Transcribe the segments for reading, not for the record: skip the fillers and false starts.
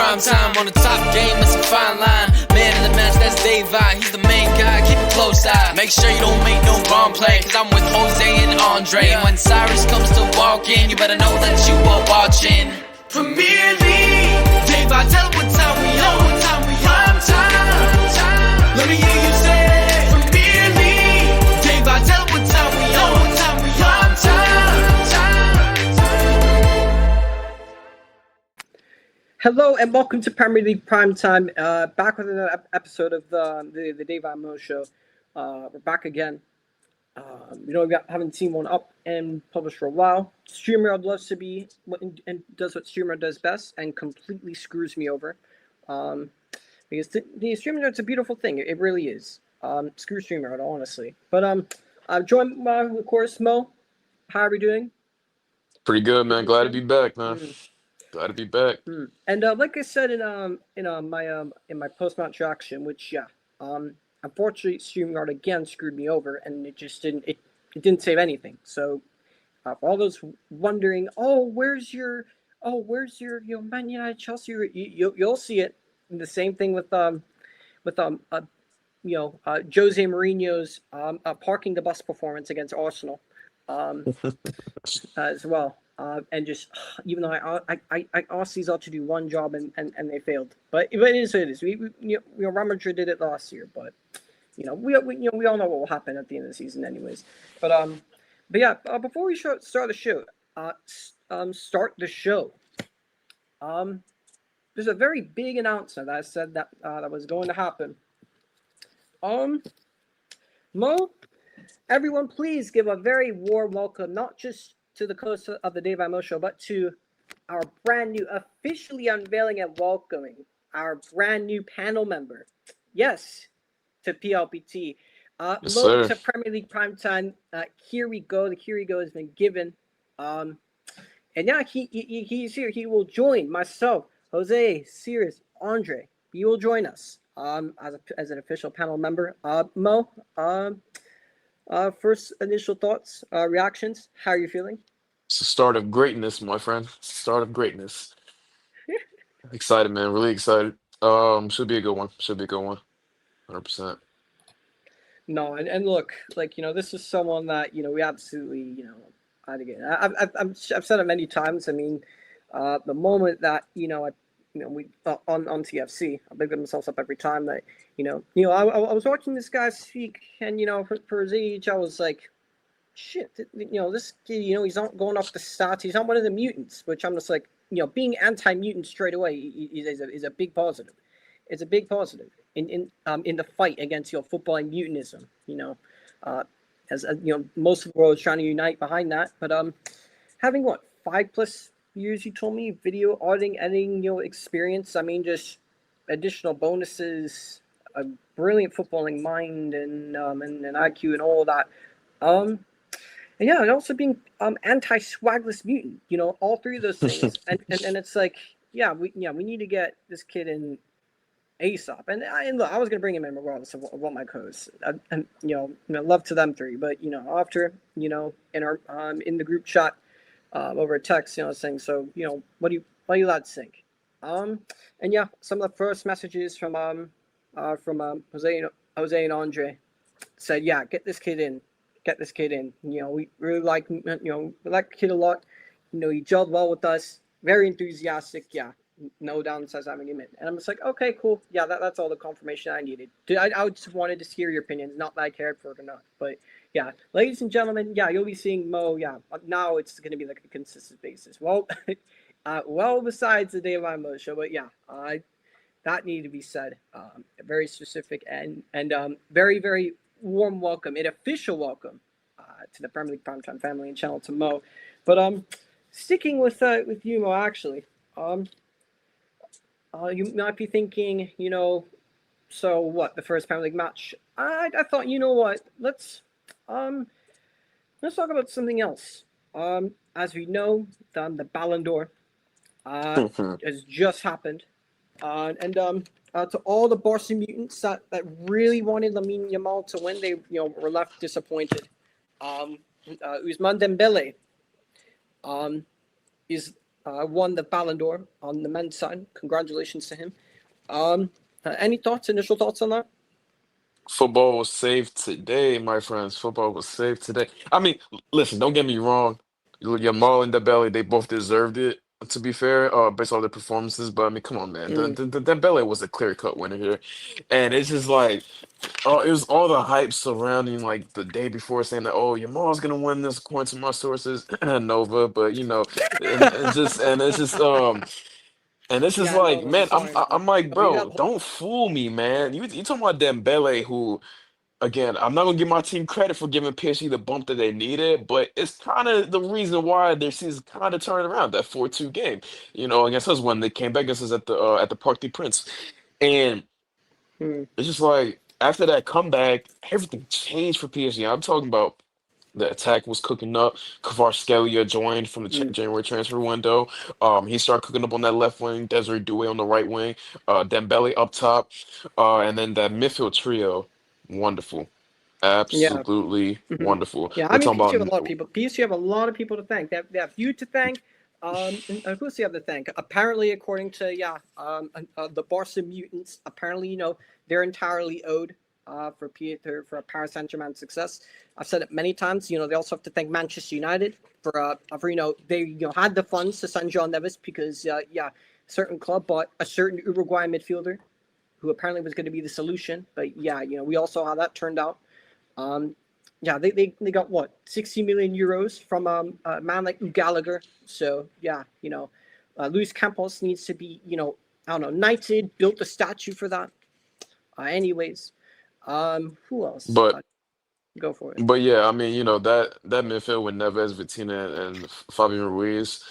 prime time on the top game, it's a fine line. Man in the match, that's David, he's the main guy, keep a close eye. Make sure you don't make no wrong play, cause I'm with Jose and Andre. When Cyrus comes to walk in, you better know that you are watching Premier League. David, tell them what time we on. Prime time. Let me hear you say it. Premier League. David, tell them what time we on. Prime time. Hello and welcome to Premier League Prime Time. Back with another episode of the Dave Mo Show. We're back again. We haven't seen one up and published for a while. StreamYard loves to be and does what StreamYard does best and completely screws me over. Because the StreamYard's a beautiful thing. It really is. Screw StreamYard, honestly. But I'm joined by, of course, Mo. How are we doing? Pretty good, man. Glad to be back, man. Glad to be back. And like I said in my post-match reaction, which unfortunately StreamYard again screwed me over, and it just didn't save anything. So for all those wondering, where's your Man United Chelsea? You'll see it. And the same thing with Jose Mourinho's parking the bus performance against Arsenal as well. And just even though I asked these all to do one job and they failed, but it is what it is. Real Madrid did it last year, but we all know what will happen at the end of the season, anyways. But before we start the show, there's a very big announcement that I said that was going to happen. Mo, everyone, please give a very warm welcome, not just to the host of the Dave Mo Show, but to our brand new, officially unveiling and welcoming our brand new panel member. Yes, to PLPT. Yes, Mo, sir. to Premier League Primetime. Here we go. The here we go has been given. And now he's here. He will join myself, Jose, Sirius, Andre. He will join us as an official panel member. Mo, first initial thoughts, reactions. How are you feeling? It's the start of greatness, my friend. Start of greatness. Excited, man. Really excited. Should be a good one. 100%. No, and look, this is someone that we absolutely again. I've said it many times. I mean, the moment that we on TFC, I big themselves up every time that I was watching this guy speak, and for his age, I was like, shit, this kid, he's not going off the stats. He's not one of the mutants, which I'm just like, being anti-mutant straight away is a big positive. It's a big positive in the fight against football and mutantism. As most of the world is trying to unite behind that. But having 5+ years, you told me, video editing experience. I mean, just additional bonuses, a brilliant footballing mind, and an IQ and all of that. And yeah, and also being anti-swagless mutant, all three of those things. and it's like, we need to get this kid in ASAP. And look, I was gonna bring him in regardless of what my co-hosts. And love to them three, but after in our in the group chat over text, saying, so what do you lads think? And yeah, some of the first messages from Jose and Andre said, yeah, get this kid in. We really like the kid a lot. He gelled well with us. Very enthusiastic. Yeah, no downsides having him in. And I'm just like, okay, cool. Yeah, that's all the confirmation I needed. I just wanted to hear your opinions, not that I cared for it or not. But yeah, ladies and gentlemen, yeah, you'll be seeing Mo. Yeah, now it's going to be like a consistent basis. Well, besides the Dave Mo Show, but yeah, that needed to be said. Very specific and very, very warm welcome, an official welcome to the Premier League Primetime family and channel to Mo. But sticking with you, Mo, actually, you might be thinking, so what? The first Premier League match? I thought, what? Let's talk about something else. As we know, the Balon Dor has just happened, and to all the Barca mutants that really wanted Lamine Yamal to win, they were left disappointed. Ousmane Dembele is won the Balon d'Or on the men's side. Congratulations to him. Any thoughts, initial thoughts on that? Football was saved today, my friends. Football was saved today. I mean, listen, don't get me wrong. Yamal and Dembele, they both deserved it, to be fair, based on their performances. But I mean, come on, man. Mm, The Dembele was a clear-cut winner here. And it's just like, oh, it was all the hype surrounding like the day before saying that, oh, Yamal's gonna win this according to my sources, Nova, but and it's just yeah, like, no, I'm man, sorry, man. I'm like, We got bro, don't fool me, man. You talking about Dembele, who again, I'm not gonna give my team credit for giving PSG the bump that they needed, but it's kind of the reason why their season kind of turned around that 4-2 game, against us when they came back against us at the Parc des Princes, and mm, it's just like after that comeback, everything changed for PSG. I'm talking about. The attack was cooking up. Kvaratskhelia joined from the mm. January transfer window. He started cooking up on that left wing. Desiree Doué on the right wing. Dembele up top. And then that midfield trio, wonderful. Yeah. Absolutely Hmm. wonderful. Yeah, I We're mean, talking PSG about have a lot of people. PSG have a lot of people to thank. They have you to thank. And who else do you have to thank? Apparently, according to the Barca mutants, apparently they're entirely owed for Paris Saint-Germain's success. I've said it many times. They also have to thank Manchester United for they had the funds to sign Jean Neves because a certain club bought a certain Uruguayan midfielder who apparently was going to be the solution. But we all saw how that turned out. Um, they got what 60 million euros from a man like Gallagher. So Luis Campos needs to be I don't know knighted, built a statue for that. Anyways, who else? but Go for it. But yeah, I mean, that midfield with Neves, Vitina, and Fabian Ruiz,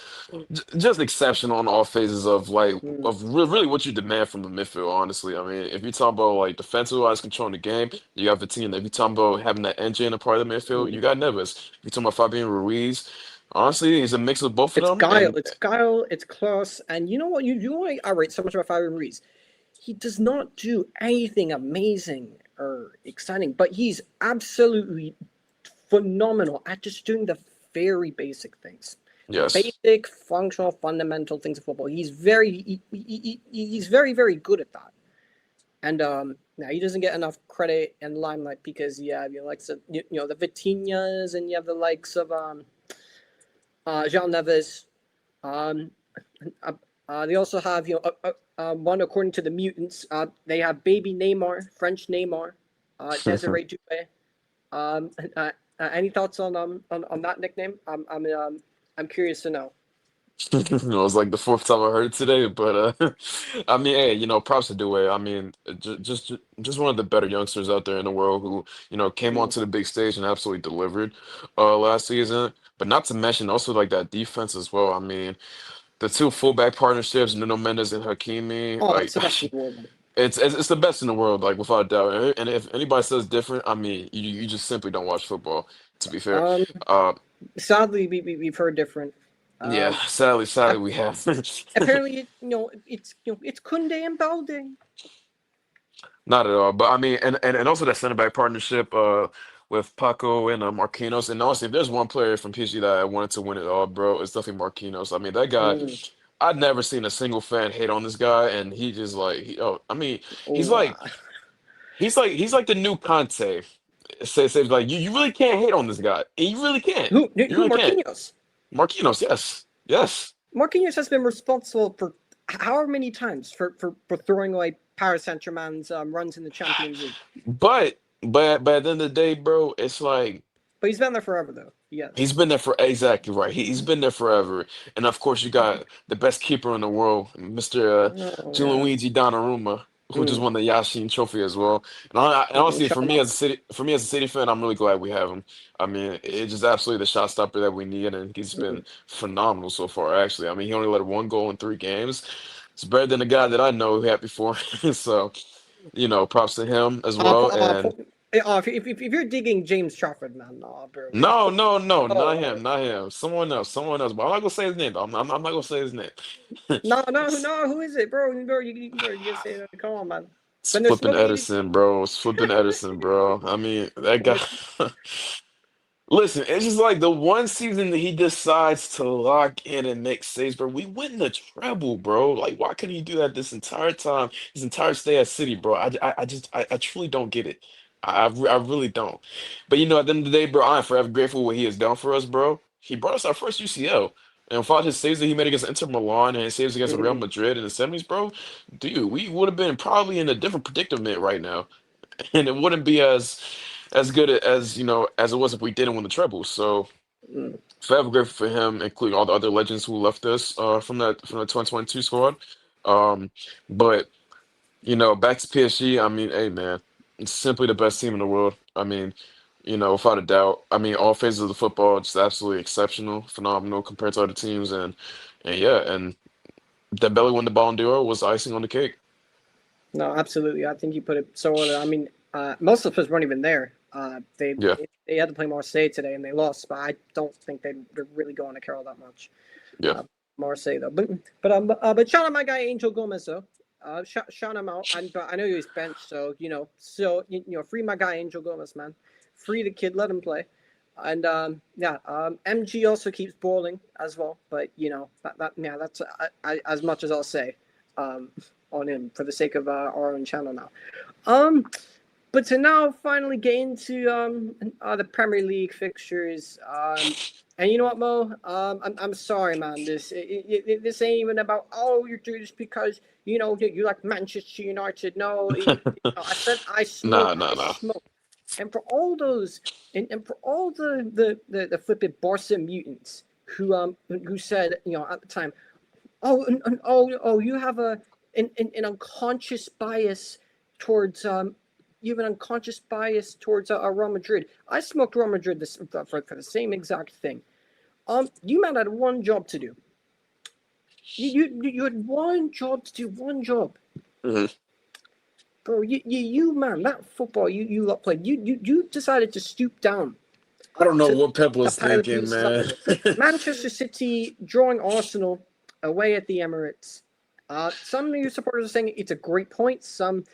just exceptional on all phases of like Mm, of really what you demand from the midfield. Honestly, I mean, if you talk about like defensive wise controlling the game, you got Vitina. If you talk about having that engine a part of the midfield, you mm. got Neves. If you talk about Fabian Ruiz, honestly, he's a mix of both of It's them, guile, and it's guile, it's class, and you know what? You know why I rate so much about Fabian Ruiz? He does not do anything amazing or exciting, but he's absolutely phenomenal at just doing the very basic things, the yes. basic, functional, fundamental things of football. He's very, very good at that. And now he doesn't get enough credit and limelight because you have likes of the Vitinhas and you have the likes of Jean Neves. Um, they also have one according to the mutants. They have baby Neymar, French Neymar, Desiree Doué. Um, uh, any thoughts on that nickname? I'm curious to know. It was like the fourth time I heard it today, but I mean, hey, props to Due. I mean, just one of the better youngsters out there in the world who, came Mm. onto the big stage and absolutely delivered last season. But not to mention also like that defense as well. I mean, the two fullback partnerships, Nuno Mendes and Hakimi, Oh, like it's the best in the world. it's the best in the world, like without a doubt. And if anybody says different, I mean, you just simply don't watch football, to be fair. Um, Uh, Sadly, we've heard different. yeah, Um, sadly we have. apparently, it's Kunde and Balde. Not at all. But I mean, and also that center back partnership with Paco and Marquinhos. And honestly, if there's one player from PSG that I wanted to win it all, bro, it's definitely Marquinhos. I mean, that guy, Mm. I'd never seen a single fan hate on this guy, and he just like I mean, he's Oh, like he's like the new Conte. Say like you really can't hate on this guy. And you really can't. You who really can't. Marquinhos? Marquinhos, yes. Yes. Marquinhos has been responsible for however many times for throwing away Paris Saint Germain's runs in the Champions League. But at the end of the day, bro, it's like But he's been there forever, though. he's Yes. been there for exactly right. He's been there forever, and of course you got the best keeper in the world, Mr. Oh yeah. Gianluigi Donnarumma, who just Mm. won the Yashin Trophy as well. And honestly, Shut him up. for me as a City fan, I'm really glad we have him. I mean, it's just absolutely the shot stopper that we need, and he's been Mm. phenomenal so far. Actually, I mean, he only let one goal in 3 games. It's better than the guy that I know who had before. So, props to him as Uh, well. po- uh, And po- if you're digging James Trafford, man, nah, bro. no, no, no, not Oh, him, not him. Someone else, someone else. But I'm not gonna say his name. Though. I'm not gonna say his name. no, no, no. Who is it, bro? Bro, you can say that. Come on, man. It's When there's flipping smoke, you need Edison, bro. It's flipping Edison, bro. I mean, that when guy. there's Listen, it's just like the one season that he decides to lock in and make saves, bro. We win the treble, bro. Like, why couldn't he do that this entire time, his entire stay at City, bro? I truly don't get it. I really don't. But at the end of the day, bro, I'm forever grateful what he has done for us, bro. He brought us our first UCL. And without his saves that he made against Inter Milan and his saves against Real Mm, Madrid in the semis, bro, dude, we would have been probably in a different predicament right now. And it wouldn't be as good as as it was if we didn't win the treble. So mm. forever grateful for him, including all the other legends who left us from the 2022 squad. Um, but back to PSG. I mean, hey man, it's simply the best team in the world. I mean, without a doubt. I mean, all phases of the football just absolutely exceptional, phenomenal compared to other teams, and yeah, and Dembele win the Balon d'Or was icing on the cake. No, absolutely. I think you put it so well. I mean, most of us weren't even there. Yeah, They had to play Marseille today and they lost, but I don't think they're really going to care all that much. yeah. Uh, Marseille though, but shout out my guy Angel Gomez though. Shout him out. But I know he was benched, so free my guy Angel Gomez, man. Free the kid, let him play. And MG also keeps balling as well, but that's as much as I'll say on him for the sake of our own channel now. But to now finally get into the Premier League fixtures. And you know what, Mo? I'm sorry, man. This ain't even about you're doing this because you like Manchester United. No, I said I Nah, smoke. nah, I nah. smoke. And for all those, and for all the flipping Barca mutants who said at the time, you have an unconscious bias towards you have an unconscious bias towards Real Madrid. I smoked Real Madrid for the same exact thing. You man had one job to do. You had one job to do, one job. Mhm. Bro, you man, that football you lot played. You decided to stoop down I don't know to what Pep a was pile of thinking, pieces up man. there. Manchester City drawing Arsenal away at the Emirates. Some of you supporters are saying it's a great point. Some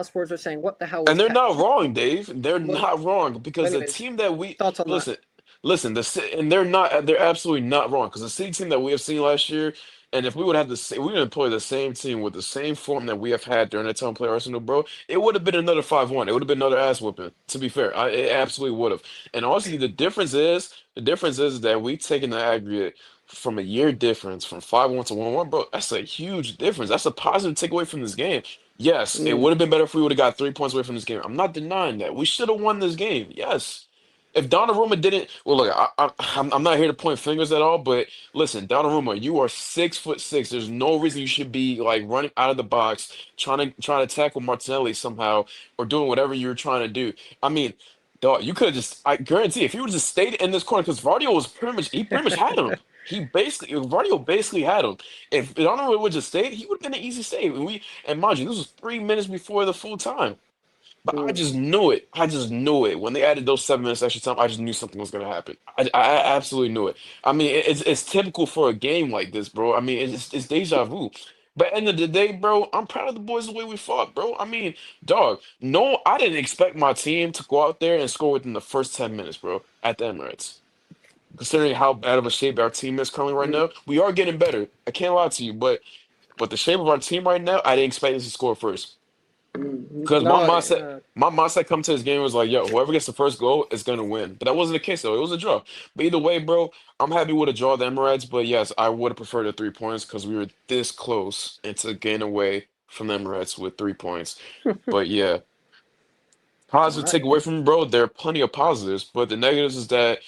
supporters are saying, "What the hell And was they're Pep?" not wrong, Dave. They're Well, not wrong because the anyways, team that we thoughts on that? listen, listen, and they're absolutely not wrong because the City team that we have seen last year, and if we would have we would employ the same team with the same form that we have had during that time play Arsenal, bro, it would have been another 5-1. It would have been another ass whooping. To be fair, it absolutely would have. And honestly, the difference is that we taken the aggregate from a year difference from 5-1 to 1-1, bro. That's a huge difference. That's a positive takeaway from this game. Yes, it Mm, would have been better if we would have got 3 points away from this game. I'm not denying that. We should have won this game. Yes. If Donnarumma didn't, well, look, I'm not here to point fingers at all, but listen, Donnarumma, you are 6'6". There's no reason you should be like running out of the box, trying to tackle Martinelli somehow, or doing whatever you're trying to do. I mean, dog, you could have just, I guarantee, if you would have just stayed in this corner, because Vardio was he pretty much had him. Vardio basically had him. If Donnarumma would just stayed, he would have been an easy save. And mind you, this was 3 minutes before the full time. But I mm, just knew it. I just knew it. When they added those 7 minutes extra time, I just knew something was gonna happen. I absolutely knew it. I mean, it's typical for a game like this, bro. I mean, it's deja vu. But at the end of the day, bro, I'm proud of the boys the way we fought, bro. I mean, dog, no, I didn't expect my team to go out there and score within the first 10 minutes, bro, at the Emirates. Considering how bad of a shape our team is currently right mm, now, we are getting better. I can't lie to you, but the shape of our team right now, I didn't expect us to score first. Because my no, mindset, my mindset come to this game was like, yo, whoever gets the first goal is gonna win. But that wasn't the case though. It was a draw. But either way, bro, I'm happy with a draw the Emirates. But yes, I would have preferred the 3 points because we were this close and to gain away from the Emirates with 3 points. But yeah, all positive take right. away from it, bro. There are plenty of positives, but the negatives is that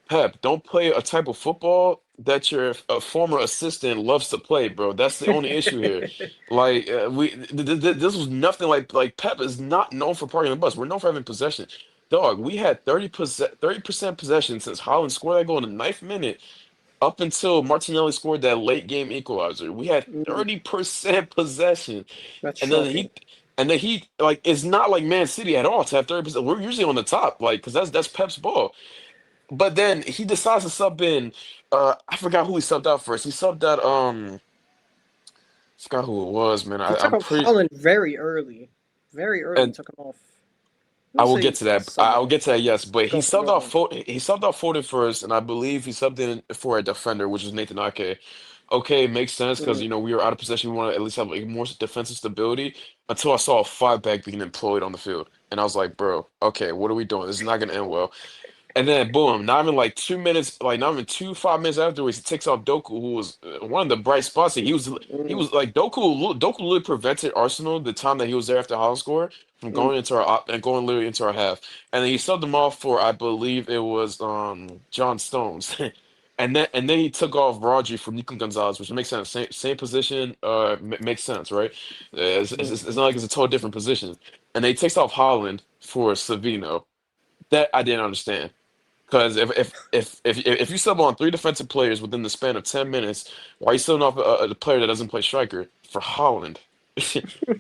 Pep, don't play a type of football that your a former assistant loves to play, bro. That's the only issue here. Like this was nothing like Pep is not known for parking the bus. We're known for having possession. Dog, we had 30% possession since Haaland scored that goal in the ninth minute up until Martinelli scored that late game equalizer. We had Mm, 30% possession. that's And then shocking. he like it's not like Man City at all to have 30%. We're usually on the top, like, because that's Pep's ball. But then he decides to sub in. I forgot who he subbed out first. He subbed out. Forgot who it was, man. He took I'm off pretty. Holland very early. Very early, he And took him off. I We'll will say get to that. some I of will it. get to that. Yes, but Go on, go on. He subbed out Foden first, and I believe he subbed in for a defender, which is Nathan Ake. Okay, makes sense because Mm, we were out of possession. We want to at least have like more defensive stability. Until I saw a five back being employed on the field, and I was like, bro, okay, what are we doing? This is not gonna end well. And then boom, not even like 2 minutes, like not even 5 minutes afterwards, he takes off Doku, who was one of the bright spots. He mm, was like Doku literally prevented Arsenal the time that he was there after Haaland scored from mm, going into our and going literally into our half. And then he subbed him off for I believe it was John Stones. And then he took off Rodri for Nico Gonzalez, which makes sense. Same position, makes sense, right? mm. It's not like it's a total different position. And then he takes off Holland for Savino. That I didn't understand. Because if you sub on three defensive players within the span of 10 minutes, why are you subbing off a player that doesn't play striker for Holland?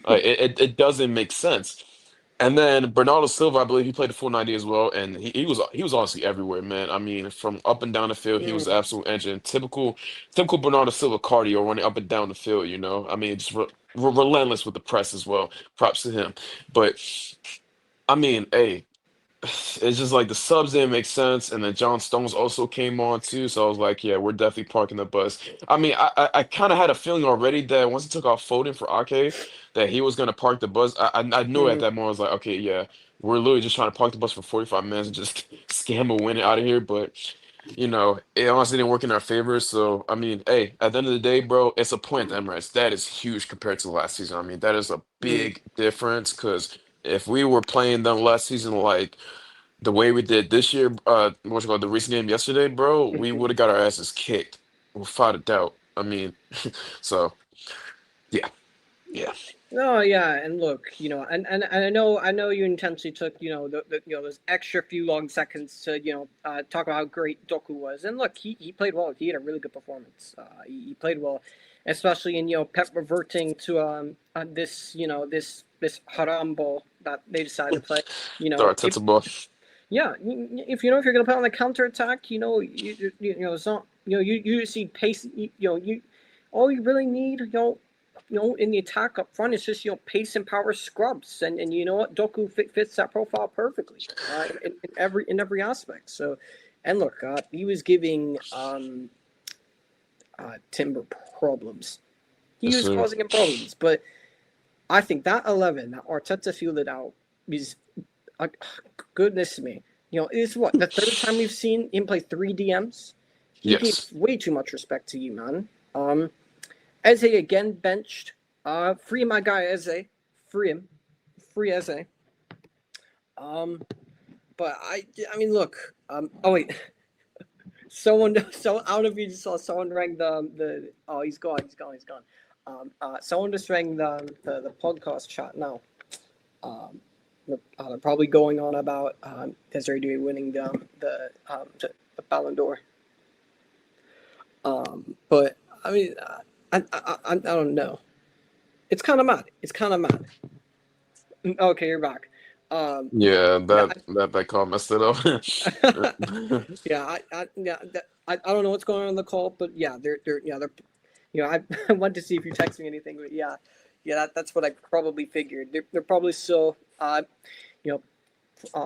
Like it doesn't make sense. And then Bernardo Silva, I believe he played the full 90 as well, and he was honestly everywhere, man. I mean, from up and down the field, he was the Mm. absolute engine. Typical Bernardo Silva cardio running up and down the field. I mean, just relentless with the press as well. Props to him. But I mean, hey. It's just like the subs didn't make sense, and then John Stones also came on too. So I was like, yeah, we're definitely parking the bus. I mean, I kind of had a feeling already that once he took off Foden for Ake, that he was gonna park the bus. I knew at Mm. that moment I was like, okay, yeah, we're literally just trying to park the bus for 45 minutes and just scam a win out of here. But it honestly didn't work in our favor. So I mean, hey, at the end of the day, bro, it's a point at Emirates. That is huge compared to last season. I mean, that is a Mm. big difference because if we were playing them last season like the way we did this year, the recent game yesterday, bro, we Mhm. would have got our asses kicked without a doubt. I mean, so yeah, yeah, No, yeah, and look, and I know you intentionally took, those extra few long seconds to, talk about how great Doku was, and look, he played well. He had a really good performance. He played well, especially in Pep reverting to this haram ball that they decided to play. You the know, if Arteta ball. Yeah, if you're gonna play on the counter attack, it's not you see pace. You all you really need, in the attack up front is just pace and power scrubs, and you know what, Doku fits that profile perfectly, in every aspect. So, and look, he was giving Timber problems. He Yes, was sir. causing him problems, but I think that 11 that Arteta fielded out is uh, goodness me. It's what the third time we've seen him play three DMs. He gave Yes. way too much respect to you, man. Eze again benched. Free my guy Eze. Free him. Free Eze. Um, but I mean, look. Oh wait. So I don't know if you just saw someone rang the. Oh, he's gone. He's gone. Someone just rang the podcast chat now. Um, they're probably going on about Desiree Dewey winning the Balon Dor. But I mean, I don't know. It's kind of mad. It's kind of mad. Okay, you're back. Yeah, Yeah, that call messed it up. yeah, I don't know what's going on in the call, but yeah, they're I want to see if you text me anything, but yeah, that's what I probably figured. They're probably still you know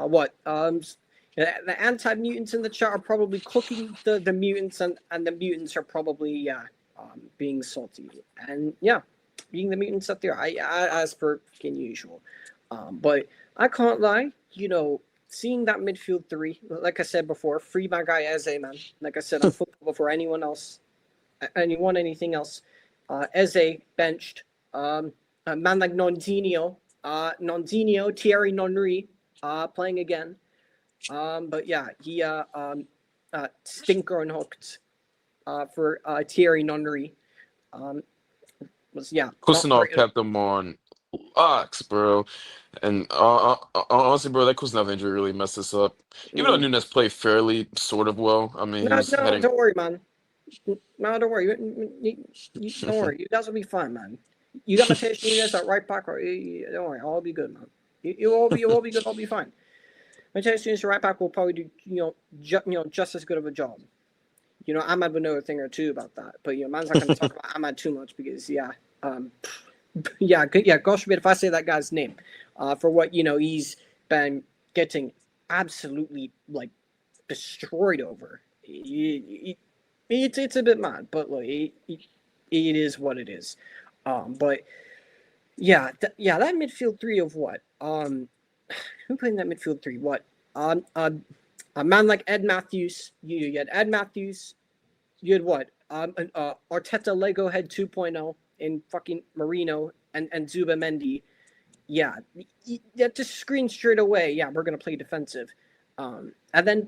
what the anti-mutants in the chat are probably cooking the mutants, and the mutants are probably being salty, and being the mutants that they are, as per fucking usual. But I can't lie, seeing that midfield three, like I said before, free my guy Eze, man. Like I said, on football before anything else. Eze benched. A man like Nondinho, Thierry Nonry, playing again. But yeah, he stinker unhooked for Thierry Nonry. Was not Kusanov great at all. kept them on locks, bro. And honestly, bro, that Kusanov injury really messed us up. Even though Mm. Nunes played fairly sort of well, I mean, he No, was no, heading. don't worry, man. No, don't worry. Don't worry. You guys will be fine, man. You got Mateus Nunes at right back, or don't worry, I'll be good, man. You all be good. I'll be fine. Mateus Nunes at right back will probably do just as good of a job. Ahmad would know a thing or two about that, but man's not going to talk about Ahmad too much because yeah, gosh forbid if I say that guy's name, for what he's been getting absolutely like destroyed over. It's a bit mad, but look, it is what it is. But yeah, that midfield three of what? Who played in that midfield three? What? A man like Ed Matthews. You had Ed Matthews. You had what? Arteta Lego Head 2.0 in fucking Marino and Zuba Mendy. Yeah, that just screamed straight away. Yeah, we're gonna play defensive. And then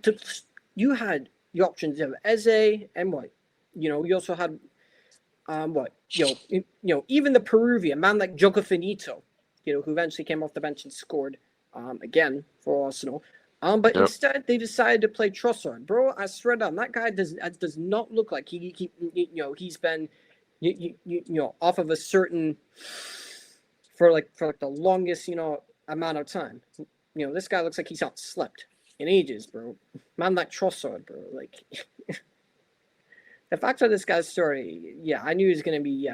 you had the options of Eze and what? You also had what? Even the Peruvian man like Jogo Finito, who eventually came off the bench and scored again for Arsenal. But Yep. instead they decided to play Trossard, bro. I swear down, that guy does not look like he's been off of a certain for the longest amount of time. This guy looks like he's not slept in ages, bro. Man like Trossard, bro. Like the fact of this guy's story, yeah, I knew he was gonna be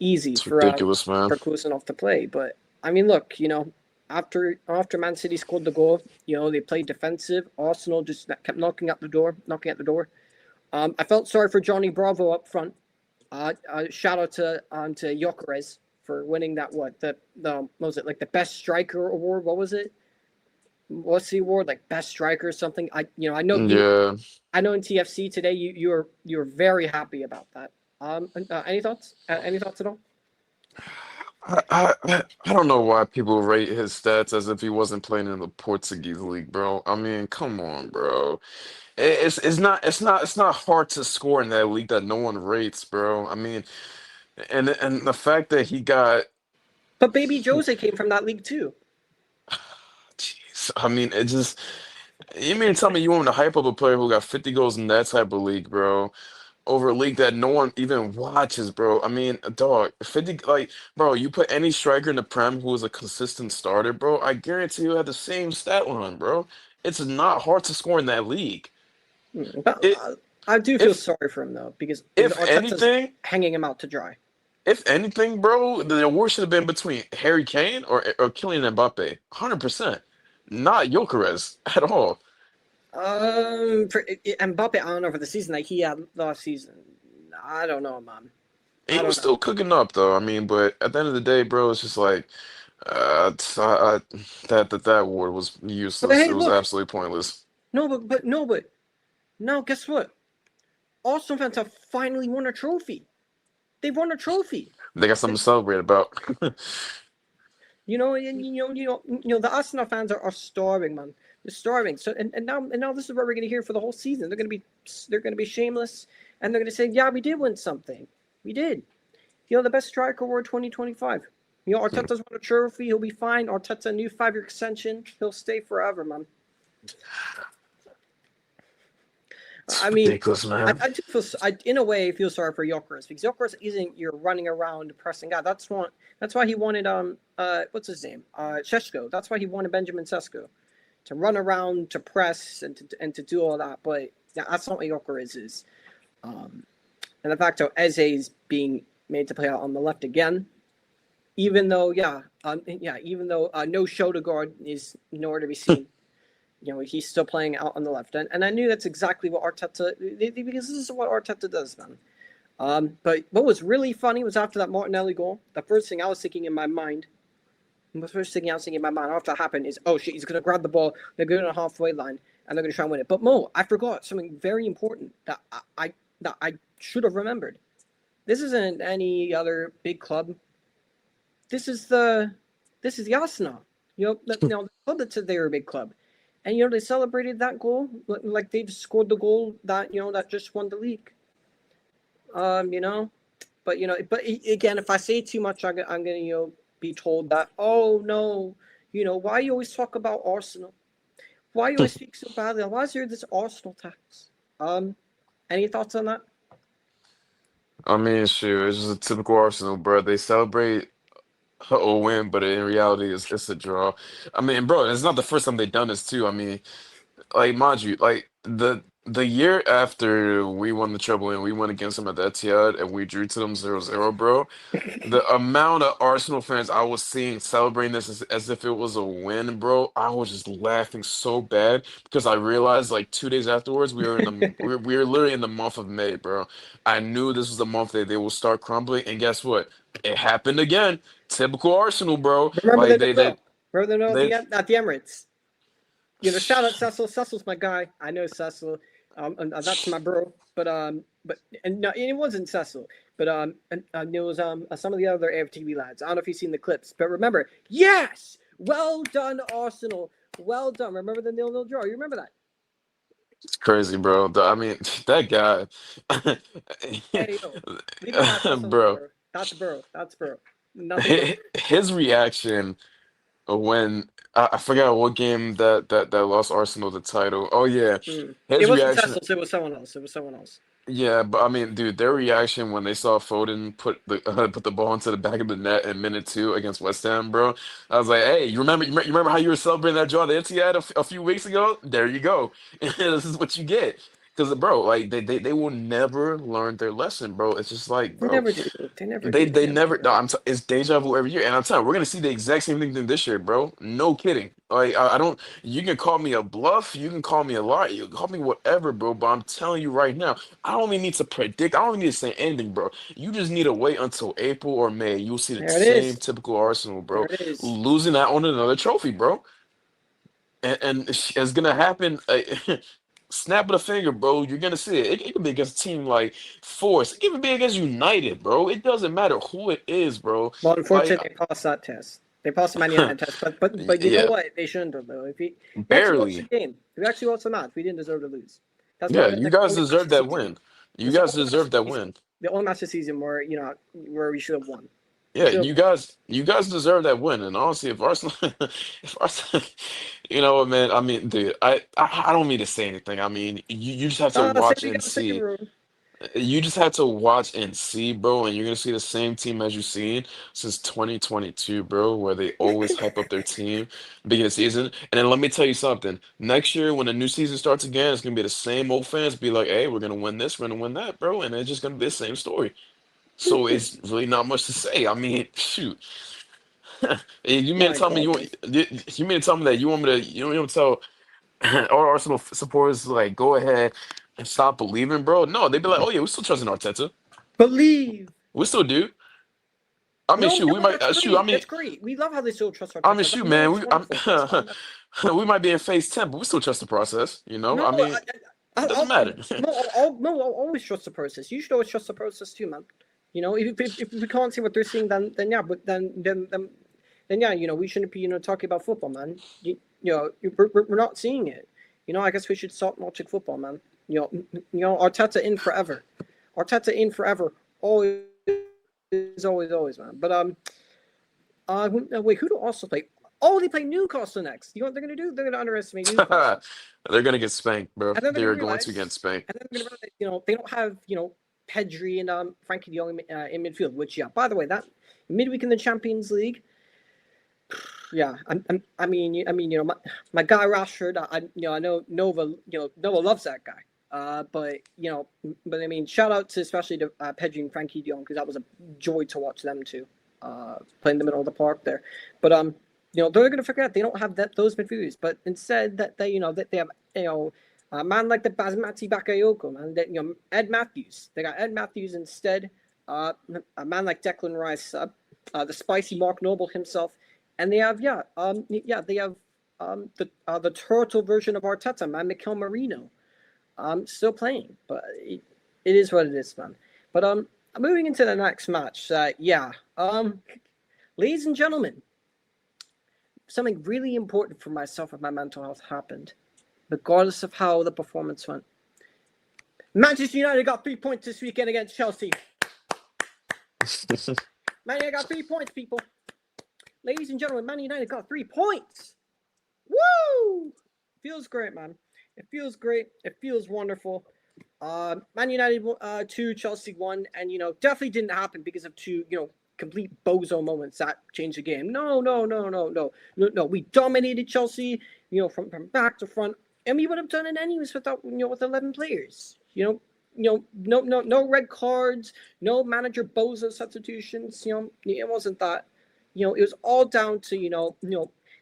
easy It's ridiculous, man. for Kusanov to play. But I mean, look, after Man City scored the goal, they played defensive. Arsenal just kept knocking at the door. I felt sorry for Johnny Bravo up front. Shout out to Gyökeres for winning that what was it, like the best striker award? What was it? What's the award, like best striker or something? I know. Yeah. I know in TFC today you're very happy about that. Any thoughts? Any thoughts at all? I don't know why people rate his stats as if he wasn't playing in the Portuguese league, bro. I mean, come on, bro. It's not hard to score in that league that no one rates, bro. I mean, and the fact that he got, But Baby Jose came from that league too. jeez, I mean, it just, you mean to tell me you want to hype up a player who got 50 goals in that type of league, bro, over a league that no one even watches, bro? I mean, dog, 50, like, bro, you put any striker in the Prem who is a consistent starter, bro, I guarantee you have the same stat line, bro. It's not hard to score in that league. But It, I do feel if sorry for him though, because if Arteta's anything, hanging him out to dry. if anything, bro, the award should have been between Harry Kane or Kylian Mbappe, 100%, not Gyökeres at all. For Mbappe, I don't know, for the season like he had last season. I don't know, man. He I was don't know. still cooking up though. I mean, but at the end of the day, bro, it's just like that award was But useless. hey, It was look, absolutely pointless. but now guess what? Arsenal fans have finally won a trophy. They've won a trophy. They got something to celebrate about. The Arsenal fans are starving, man. They're starving. So and now this is what we're gonna hear for the whole season. They're gonna be shameless, and they're gonna say, yeah, we did win something. We did. The best striker award 2025. Arteta's won a trophy. He'll be fine. Arteta, new 5-year extension. He'll stay forever, man. It's I mean, ridiculous, man. I do feel, in a way, feel sorry for Gyökeres, because Gyökeres isn't your running around pressing guy. That's why he wanted what's his name, Šeško. That's why he wanted Benjamin Sesko, to run around, to press, and to do all that. But yeah, that's not what Gyökeres is. And the fact that Eze is being made to play out on the left again, even though no Shodegaard is nowhere to be seen. He's still playing out on the left. And I knew that's exactly what Arteta, because this is what Arteta does, man. But what was really funny was after that Martinelli goal, the first thing I was thinking in my mind after that happened is, oh shit, he's going to grab the ball, they're going to the halfway line, and they're going to try and win it. But Mo, I forgot something very important that I should have remembered. This isn't any other big club. This is the Arsenal. The club that said they were a big club. And they celebrated that goal like they just scored the goal that that just won the league. But again, if I say too much, I'm gonna be told that, oh no, why you always talk about Arsenal? Why you always speak so badly? Why is there this Arsenal tax? Any thoughts on that? I mean, sure, it's just a typical Arsenal, bro. They celebrate a win, but in reality, it's a draw. I mean, bro, it's not the first time they've done this too. I mean, like, mind you, like the year after we won the treble and we went against them at the Etihad and we drew to them 0-0, bro. The amount of Arsenal fans I was seeing celebrating this as if it was a win, bro, I was just laughing so bad because I realized like 2 days afterwards we were literally in the month of May, bro. I knew this was the month that they will start crumbling, and guess what? It happened again. Typical Arsenal, bro. Remember Like the no. Remember the no they at the Emirates. Shout out Cecil. Cecil's my guy. I know Cecil. And that's my bro. But and no, it wasn't Cecil. But it was some of the other AFTV lads. I don't know if you've seen the clips, but remember, yes, well done, Arsenal. Well done. Remember the 0-0 draw? You remember that? It's crazy, bro. I mean, that guy, Hey, yo, leave my hat Cecil alone, bro. bro. That's bro. That's bro. Nothing but His reaction when I forgot what game that lost Arsenal the title. Oh yeah, It his wasn't reaction. Cecil. So it was someone else. It was someone else. Yeah, but I mean, dude, their reaction when they saw Foden put the ball into the back of the net in minute two against West Ham, bro. I was like, hey, you remember how you were celebrating that draw that Etihad a few weeks ago? There you go. This is what you get. Because, bro, like they will never learn their lesson, bro. It's just like, They bro. never do. They never They do. They they never never. do. No, it's deja vu every year, and I'm telling you, we're gonna see the exact same thing this year, bro. No kidding. Like I don't. You can call me a bluff. You can call me a liar. You can call me whatever, bro. But I'm telling you right now, I don't even need to predict. I don't even need to say anything, bro. You just need to wait until April or May. You'll see the There it same is. typical Arsenal, There bro, it is. losing out on another trophy, bro. And it's gonna happen. Snap of the finger, bro. You're gonna see it. It could be against a team like Force. It can even be against United, bro. It doesn't matter who it is, bro. Well, Like, unfortunately, they passed that test. They passed the Man United test, but you know yeah, what? They shouldn't have though. If we actually watched the barely. game, if we actually watched the match, we didn't deserve to lose. That's Yeah, probably you the guys only match deserve this that season. win. You That's the guys only match deserve that this season. win. The only match this season where we should have won. We Yeah, should have. you guys deserve that win. And honestly, if Arsenal, if Arsenal, you know what, man? I mean, dude, I don't mean to say anything. I mean, you just have to Say watch what you and gotta say, see. Rune. You just have to watch and see, bro, and you're gonna see the same team as you've seen since 2022, bro, where they always hype up their team beginning of the season. And then let me tell you something. Next year, when the new season starts again, it's gonna be the same old fans be like, "Hey, we're gonna win this, we're gonna win that, bro," and it's just gonna be the same story. So it's really not much to say. I mean, shoot. You mean to My tell me goodness. you mean to tell me that you want me to you want to tell our Arsenal supporters like go ahead and stop believing, bro? No, they'd be like, "Oh yeah, we still trusting Arteta. Believe. We still do." I mean, shoot, No, we might that's shoot. great. That's great. We love how they still trust our I mean, Arteta. shoot, No, man. it's wonderful. That's fine. We might be in phase 10, but we still trust the process. You know, No, I mean, it doesn't matter. I'll always trust the process. You should always trust the process too, man. If we can't see what they're seeing, then yeah, but then yeah, we shouldn't be talking about football, man. We're not seeing it. I guess we should stop watching football, man. Arteta in forever. Arteta in forever. Always, always, man. But wait, who do Arsenal play? Oh, they play Newcastle next. You know what they're gonna do? They're gonna underestimate Newcastle. They're gonna get spanked, bro. And then they're They're gonna going to get realize, spanked. they don't have Pedri and Frankie De Jong in midfield. Which by the way, that midweek in the Champions League, yeah, I mean, my guy Rashford, I know Nova, Nova loves that guy. But I mean, shout out to especially to Pedri and Frankie De Jong because that was a joy to watch them two play in the middle of the park there. But they're going to forget they don't have those midfielders, but instead that they have a man like the Basmati Bakayoko, man, that Ed Matthews. They got Ed Matthews instead. A man like Declan Rice, the spicy Mark Noble himself, and they have they have the turtle version of Arteta, man, Mikel Merino, still playing, but it is what it is, man. But moving into the next match, ladies and gentlemen, something really important for myself and my mental health happened, regardless of how the performance went. Manchester United got 3 points this weekend against Chelsea. Man United got 3 points, people. Ladies and gentlemen, Man United got 3 points. Woo! Feels great, man. It feels great. It feels wonderful. Man United 2, Chelsea 1, and definitely didn't happen because of two complete bozo moments that changed the game. No. We dominated Chelsea, from back to front. and we would have done it anyways without with 11 players. No red cards, no manager Bozo substitutions. It wasn't that. It was all down to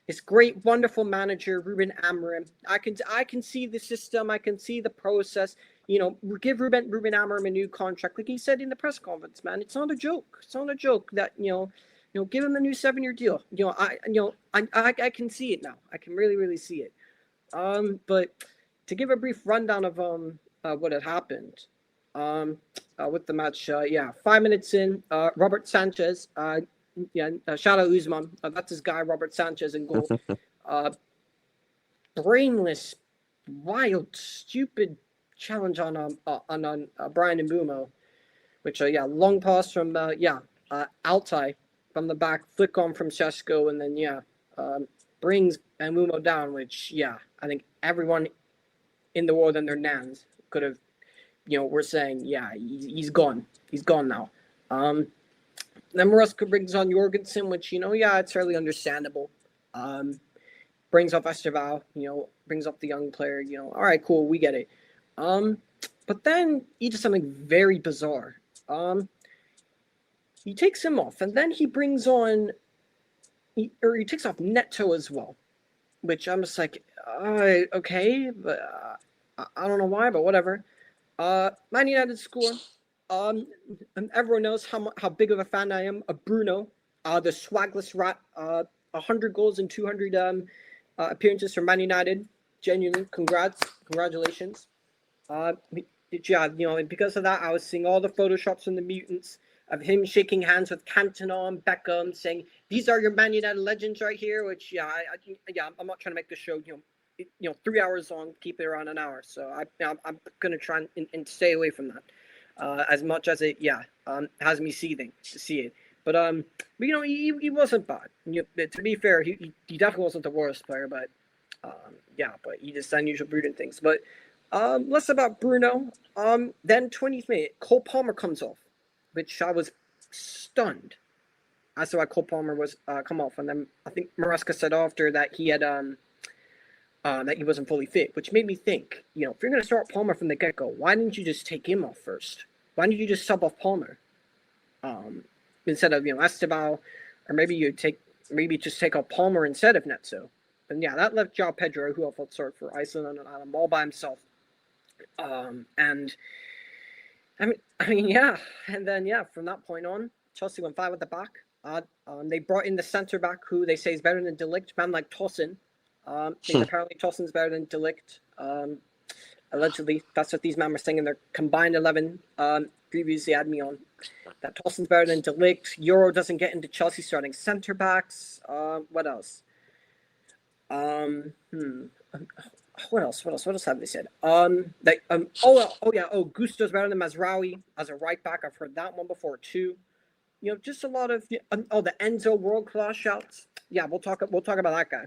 this great, wonderful manager Ruben Amorim. I can see the system. I can see the process. Give Ruben Amorim a new contract, like he said in the press conference. Man, it's not a joke. It's not a joke that give him a new 7-year deal. I can see it now. I can really, really see it. But to give a brief rundown of what had happened with the match, 5 minutes in, Robert Sanchez, shout out Usman, that's his guy, Robert Sanchez in goal. Brainless, wild, stupid challenge on Brian Mbumo, which long pass from Altai from the back, flick on from Sesko, and then brings Mbumo down, which I think everyone in the world and their nans could have were saying he's gone now. Then Maresca brings on Jorgensen, which it's fairly understandable. Brings up Esteval, brings up the young player, all right, cool, we get it. But then he does something very bizarre. He takes him off, and then he brings on, he takes off Neto as well, which I'm just like, okay, but I don't know why, but whatever. Man United score. And everyone knows how big of a fan I am of Bruno, the swagless rat. 100 goals and 200 appearances for Man United. Genuinely, congratulations. Because of that, I was seeing all the photoshops from the mutants of him shaking hands with Cantona and Beckham, saying these are your Man United legends right here. Which I'm not trying to make the show 3 hours long, keep it around an hour. So I'm gonna try and stay away from that. As much as it has me seething to see it, but he wasn't bad. To be fair, he definitely wasn't the worst player, but but he just unusual prudent things. But less about Bruno. Then 20th minute, Cole Palmer comes off, which I was stunned as to why Cole Palmer was come off, and then I think Maresca said after that he had that he wasn't fully fit, which made me think, if you're going to start Palmer from the get-go, why didn't you just take him off first? Why didn't you just sub off Palmer? Instead of, Esteval, or maybe just take off Palmer instead of Neto. And that left João Pedro, who I felt sorry for, Iceland on an island all by himself. And then from that point on, Chelsea went 5 at the back. They brought in the centre back, who they say is better than De Ligt, man like Tosin. Apparently Tosin's better than De Ligt. Allegedly, that's what these men were saying in their combined 11 previously had me on. That Tosin's better than De Ligt. Euro doesn't get into Chelsea starting centre backs. What else? What else have they said? Gusto's better than Mazraoui as a right back. I've heard that one before too. Just a lot of the Enzo world class shouts. Yeah, we'll talk about that guy.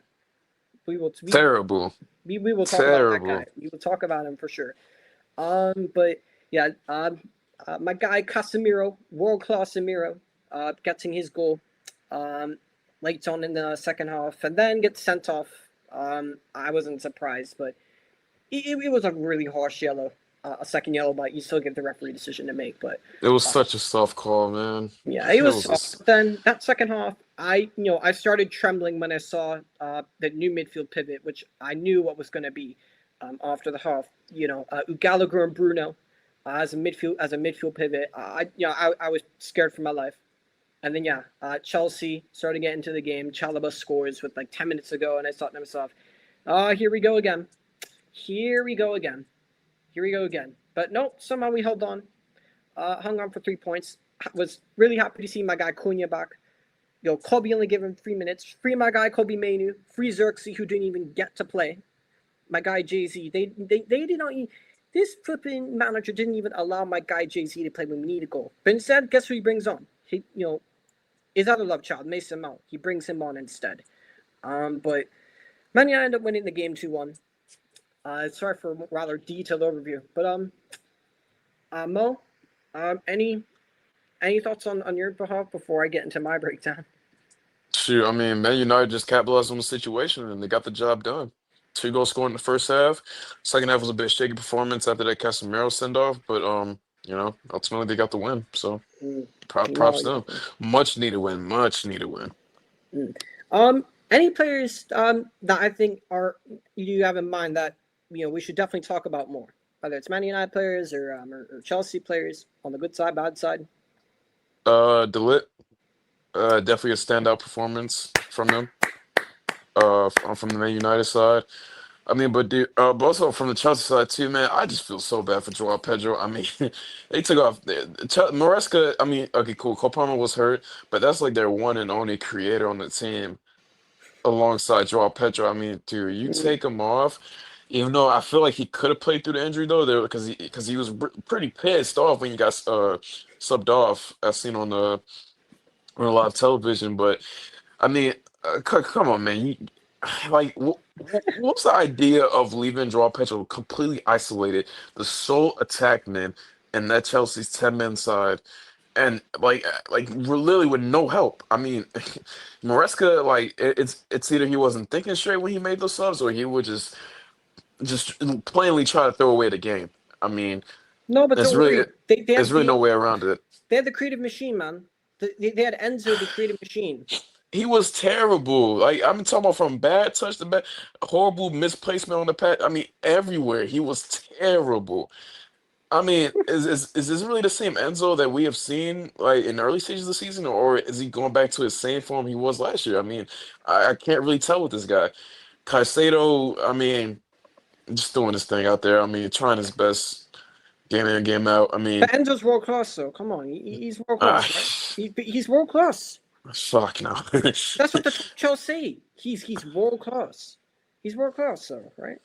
Terrible. We will talk about that guy. We will talk about him for sure. My guy Casemiro, world class Casemiro, getting his goal late on in the second half, and then gets sent off. I wasn't surprised, but it was a really harsh yellow, a second yellow, but you still get the referee decision to make. But it was such a soft call, man. Yeah, it was soft. Then that second half, I started trembling when I saw the new midfield pivot, which I knew what was going to be after the half. Gallagher and Bruno as a midfield pivot. I was scared for my life. And then Chelsea started getting into the game. Chalobah scores with like 10 minutes ago, and I thought to myself, here we go again. But no, somehow we held on, hung on for 3 points. Was really happy to see my guy Cunha back. Kobe only gave him 3 minutes. Free my guy Kobe Mainu. Free Xerxes, who didn't even get to play. My guy Jay-Z. They did not. This flipping manager didn't even allow my guy Jay-Z to play when we need a goal. But instead, guess who he brings on? His other love child, Mason Mount. He brings him on instead. But Man United ended up winning the game 2-1. Sorry for a rather detailed overview. But Mo, any thoughts on your behalf before I get into my breakdown? Shoot, I mean, Man United just capitalized on the situation and they got the job done. 2 goals scored in the first half. Second half was a bit shaky performance after that Casemiro send off, but ultimately they got the win. So Mm, no, props to them. exactly. Much needed win. Much needed win. Mm. Any players that I think are you have in mind that we should definitely talk about more, whether it's Man United players or Chelsea players on the good side, bad side. Delit, definitely a standout performance from him. From the Man United side. I mean, but also from the Chelsea side too, man. I just feel so bad for Joao Pedro. I mean, they took off Maresca. I mean, okay, cool. Cole Palmer was hurt, but that's like their one and only creator on the team alongside Joao Pedro. I mean, dude, you Mm. take him off. Even though I feel like he could have played through the injury though, there because he was pretty pissed off when he got subbed off, as seen on a live television. But I mean, come on, man. Like, what's the idea of leaving Joao Pedro completely isolated, the sole attackman in that Chelsea's 10-man side, and we're literally with no help? I mean, Maresca, like, it's either he wasn't thinking straight when he made those subs, or he would just plainly try to throw away the game. I mean, No, but it's don't really worry. They there's had really no way around it. they had the creative machine, man. They had Enzo, the creative machine. He was terrible. Like I'm talking about from bad touch to bad, horrible misplacement on the pad. I mean, everywhere he was terrible. I mean, is this really the same Enzo that we have seen like in the early stages of the season, or is he going back to his same form he was last year? I mean, I can't really tell with this guy. Caicedo, I mean, just doing his thing out there. I mean, trying his best, game in, game out. I But mean, Enzo's world class, though. Come on, he's world uh, class, right? He's world class. fuck no. That's what the top Chelsea. He's world class. He's world class, though, right?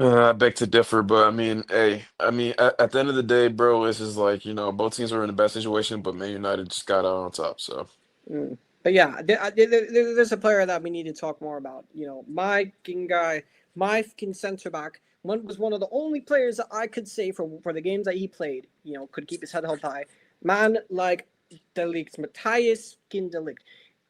I beg to differ, but I mean, hey, I mean, at the end of the day, bro, it's just like, both teams are in the best situation, but Man United just got out on top. So, Mm. But yeah, there's a player that we need to talk more about. My fucking guy, my fucking center back, was one of the only players that I could say for the games that he played, could keep his head held high. Man like De Ligt, Matthias fucking De Ligt.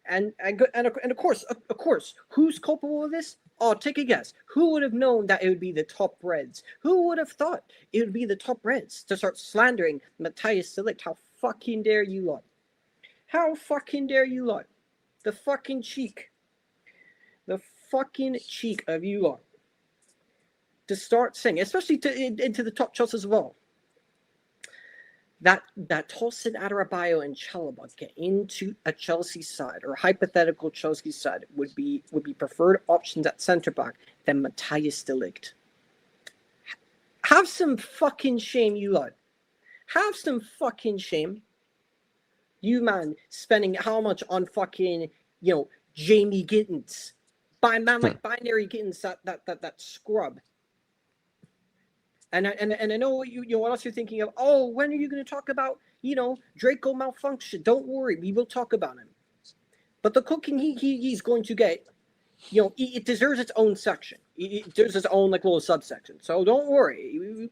And of course, who's culpable of this? Oh, take a guess. Who would have known that it would be the top Reds? Who would have thought it would be the top Reds to start slandering Matthias De Ligt? How fucking dare you lot? How fucking dare you lot? The fucking cheek. The fucking cheek of you lot. To start saying, especially into the top Chelsea as well. That Tolson, Adarabioyo, and Chalobah get into a Chelsea side or a hypothetical Chelsea side would be preferred options at centre back than Matthias De Ligt. Have some fucking shame, you lot. Have some fucking shame. You man spending how much on fucking Jamie Gittins, by man like Binary Gittins, that scrub. And I know what else you're thinking of. Oh, when are you going to talk about Draco malfunction? Don't worry, we will talk about him. But the cooking he's going to get, it deserves its own section. It deserves its own little subsection. So don't worry,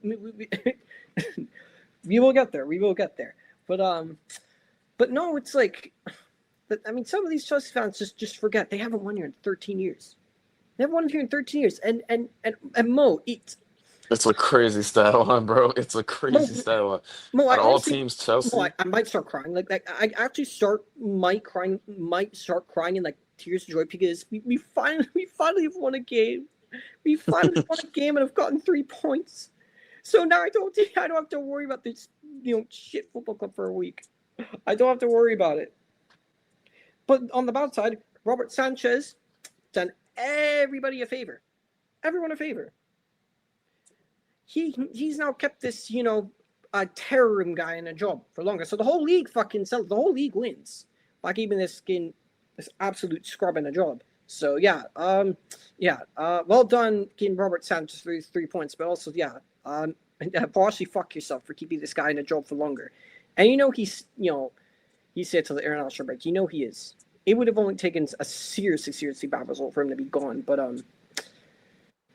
we will get there. We will get there. But no, it's like, I mean, some of these Chelsea fans just forget they haven't won here in 13 years. They haven't won here in 13 years. And Mo, it's a crazy stat line, bro. It's a crazy stat line. Mo, Out I of all honestly, teams, Mo, Chelsea. I might start crying. Like I actually might start crying in like tears of joy because we finally have won a game. We finally won a game and have gotten 3 points. So now I don't have to worry about this shit football club for a week. I don't have to worry about it. But on the bad side, Robert Sanchez done everybody a favor. Everyone a favor. He's now kept this, a terror room guy in a job for longer. So the whole league the whole league wins by keeping this absolute scrub in a job. So well done, getting Robert Sanchez for 3 points, but also partially fuck yourself for keeping this guy in a job for longer. And he said to the international break, he is. It would have only taken a seriously bad result for him to be gone. But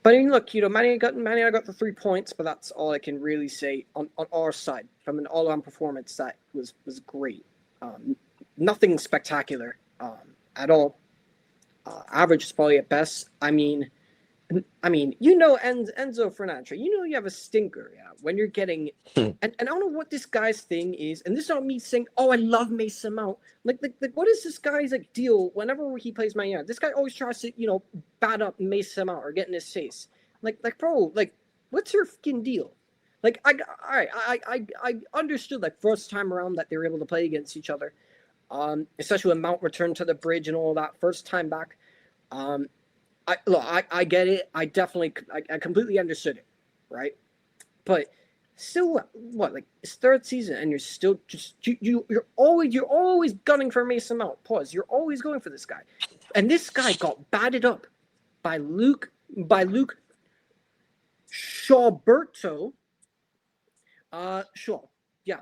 I mean, look, Manny got the 3 points, but that's all I can really say on our side. From an all-around performance, that was great. Nothing spectacular at all. Average is probably at best. I mean, I mean, Enzo Fernandez, you have a stinker, yeah, when you're getting, and I don't know what this guy's thing is, and this is not me saying, oh, I love Mason Mount. Like, what is this guy's, like, deal whenever he plays Man United? This guy always tries to, bat up Mason Mount or get in his face. Like, bro, like, what's your fucking deal? Like, I understood, like, first time around that they were able to play against each other, especially when Mount returned to the bridge and all that first time back. I get it. I completely understood it, right? But still, what, like, it's third season, and you're still just you're always gunning for Mason Mount. Pause. You're always going for this guy, and this guy got batted up by Luke Shawberto. Shaw. Yeah.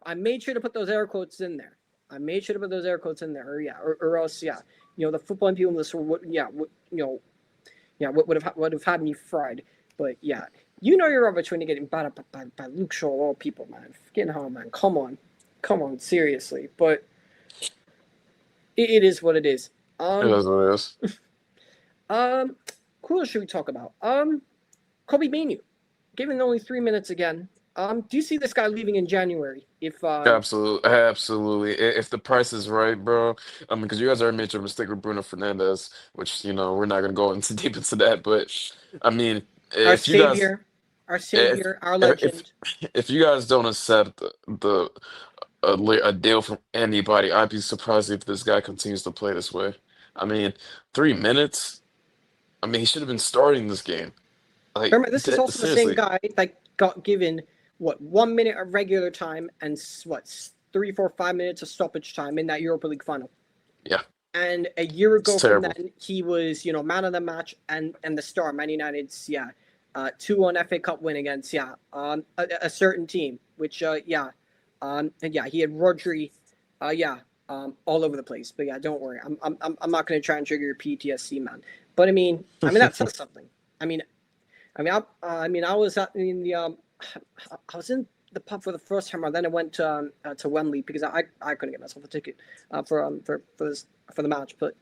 I made sure to put those air quotes in there. Or else, yeah. The footballing people in this would have had me fried. But yeah, you're rubbish when you're getting battered up by Luke Shaw of all people, man. Fucking hell, man. Come on, seriously. But it is what it is. It is what it is. Who else should we talk about? Kobe Mainoo, given only 3 minutes again. Do you see this guy leaving in January? Absolutely. If the price is right, bro. I mean, because you guys already made your mistake with Bruno Fernandez, which we're not gonna go into deep into that. But I mean, our if you guys, savior, our if legend. if you guys don't accept a deal from anybody, I'd be surprised if this guy continues to play this way. I mean, 3 minutes. I mean, he should have been starting this game. Like, Remember, this is also the same seriously. guy that got given 1 minute of regular time and 3, 4, 5 minutes of stoppage time in that Europa League final. Yeah, And a year ago it's from terrible. then, he was man of the match and the star, Man United's 2-1 FA Cup win against a certain team, which and he had Rodri, all over the place. But yeah, don't worry, I'm not going to try and trigger your PTSD, man. But I mean that says something. I was in the pub for the first time, and then I went to Wembley because I couldn't get myself a ticket for the match. But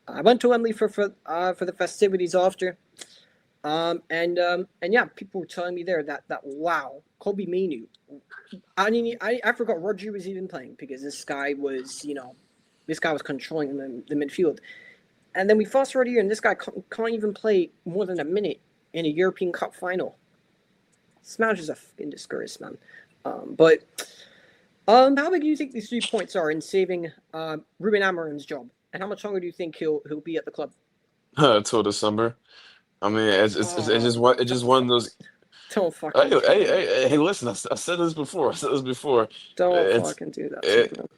I went to Wembley for the festivities after, people were telling me there that wow, Kobe Mainoo. I forgot Rodri was even playing because this guy was controlling the midfield, and then we fast forward here, and this guy can't even play more than a minute in a European Cup final. This manager's a fucking disgrace, man. But how big do you think these 3 points are in saving Ruben Amorim's job? And how much longer do you think he'll be at the club? Till December. I mean, it's just one of those. Don't Hey, fucking hey, do that. hey, hey, listen, I said this before. Don't It's fucking do that.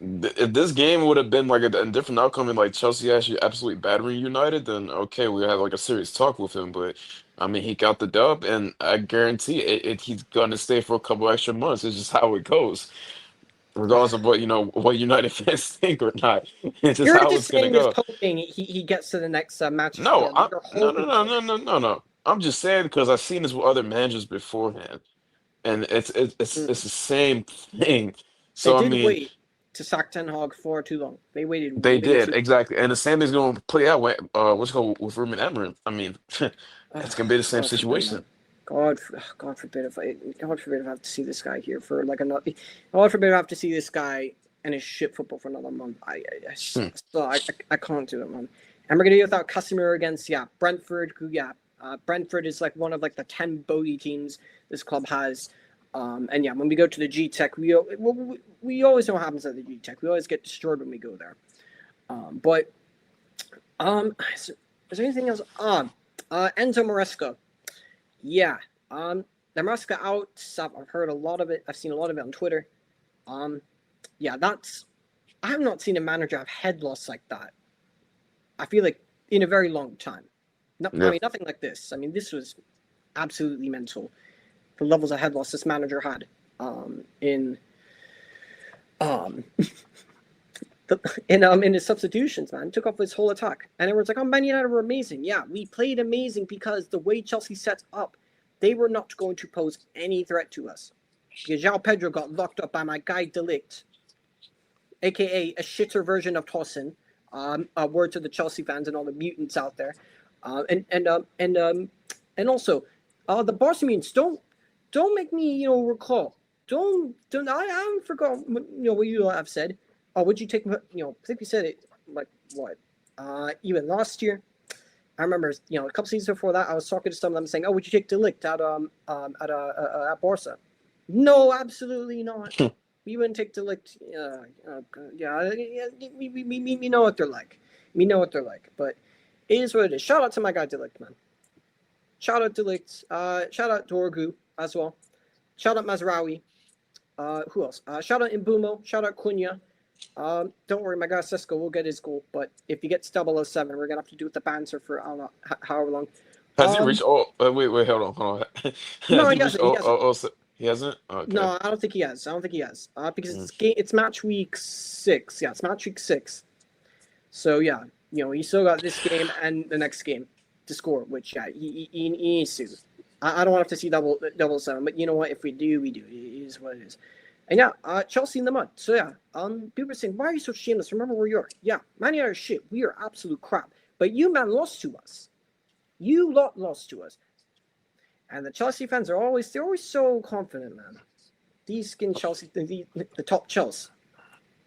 if this game would have been like a different outcome and like Chelsea actually absolutely battering United, then okay, we have like a serious talk with him. But I mean, he got the dub, and I guarantee he's gonna stay for a couple extra months. It's just how it goes, regardless of what United fans think or not. It's just You're how just it's gonna saying this go. hoping he gets to the next match. No, You're no, no, hoping no, for no, it. no, no, no. I'm just saying because I've seen this with other managers beforehand, and it's the same thing. They So I did mean, wait to sack Ten Hag for too long. They waited they way did too. exactly, and the same thing's going to play out with what's it called with Ruben Amorim. I mean, it's gonna be the same God forbid, man. situation. God forbid if I have to see this guy here for like another. God forbid I have to see this guy and his shit football for another month. Hmm. I can't do it, man. And we're gonna do it without Casemiro against Brentford. Who Brentford is like one of like the 10 bogey teams this club has. When we go to the G Tech, we always know what happens at the G Tech. We always get destroyed when we go there. Is there anything else? Enzo Maresca. Yeah. The Maresca out. I've heard a lot of it. I've seen a lot of it on Twitter. I have not seen a manager have head loss like that. I feel like in a very long time. No, I Yeah. mean nothing like this. I mean this was absolutely mental. The levels of head loss this manager had in his substitutions, man. Took off his whole attack. And everyone's like, oh, Man United were amazing. Yeah, we played amazing because the way Chelsea sets up, they were not going to pose any threat to us. Because João Pedro got locked up by my guy De Ligt, a.k.a. a shitter version of Tosin. A word to the Chelsea fans and all the mutants out there. And also, the Barcelonians don't make me recall. Don't I haven't forgotten what you have said. Would you take I think we said it like what even last year. I remember a couple seasons before that I was talking to some of them saying, would you take De Ligt at Barca? No, absolutely not. We wouldn't take De Ligt. We know what they're like. We know what they're like, but it is what it is. Shout out to my guy De Ligt, man. Shout out De Ligt. Shout out Dorgu as well. Shout out Mazraoui. Who else? Shout out Mbumo. Shout out Cunha. Don't worry, my guy Sesko will get his goal, but if he gets 007, we're gonna have to do with the banter for I don't know however long. Has he reached? Oh, wait, hold on. No, Has he he reached? hasn't. He hasn't. He hasn't. Okay. No, I don't think he has. Because it's match week 6. Yeah, it's match week 6. So yeah, he still got this game and the next game to score, which he needs to. I don't want to see 007, but you know what? If we do, we do. It is what it is. And yeah, Chelsea in the mud. So yeah, people are saying, why are you so shameless? Remember where you are. Yeah, Man United are shit. We are absolute crap. But you, man, lost to us. You lot lost to us. And the Chelsea fans they're always so confident, man. These skin Chelsea, the top Chelsea.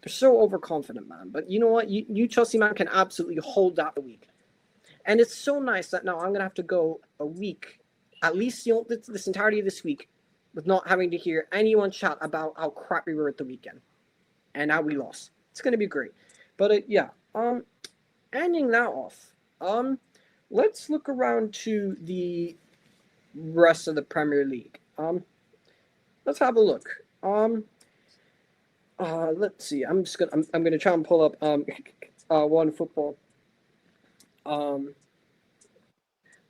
They're so overconfident, man. But you know what? You Chelsea, man, can absolutely hold that a week. And it's so nice that now I'm going to have to go a week, at least this entirety of this week, with not having to hear anyone chat about how crap we were at the weekend and how we lost. It's going to be great. But ending that off, let's look around to the rest of the Premier League. Let's have a look. Let's see. I'm gonna try and pull up one football.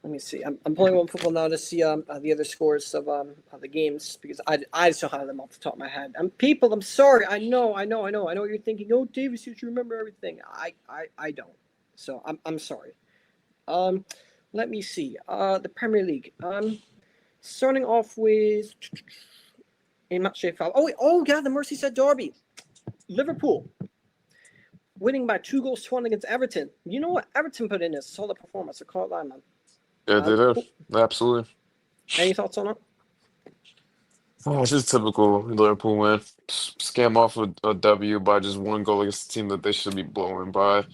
Let me see. I'm pulling one football now to see the other scores of the games because I just don't have them off the top of my head. People, I'm sorry. I know what you're thinking. Oh, Davis, you should remember everything. I don't. So I'm sorry. Let me see. The Premier League. Starting off with in match day 5. Oh yeah, the Merseyside derby. Liverpool winning by 2-1 against Everton. You know what? Everton put in a solid performance. I call it that, man. Yeah, they did. Absolutely. Any thoughts on it? Oh, it's just typical Liverpool win. Scam off a W by just one goal against a team that they should be blowing by.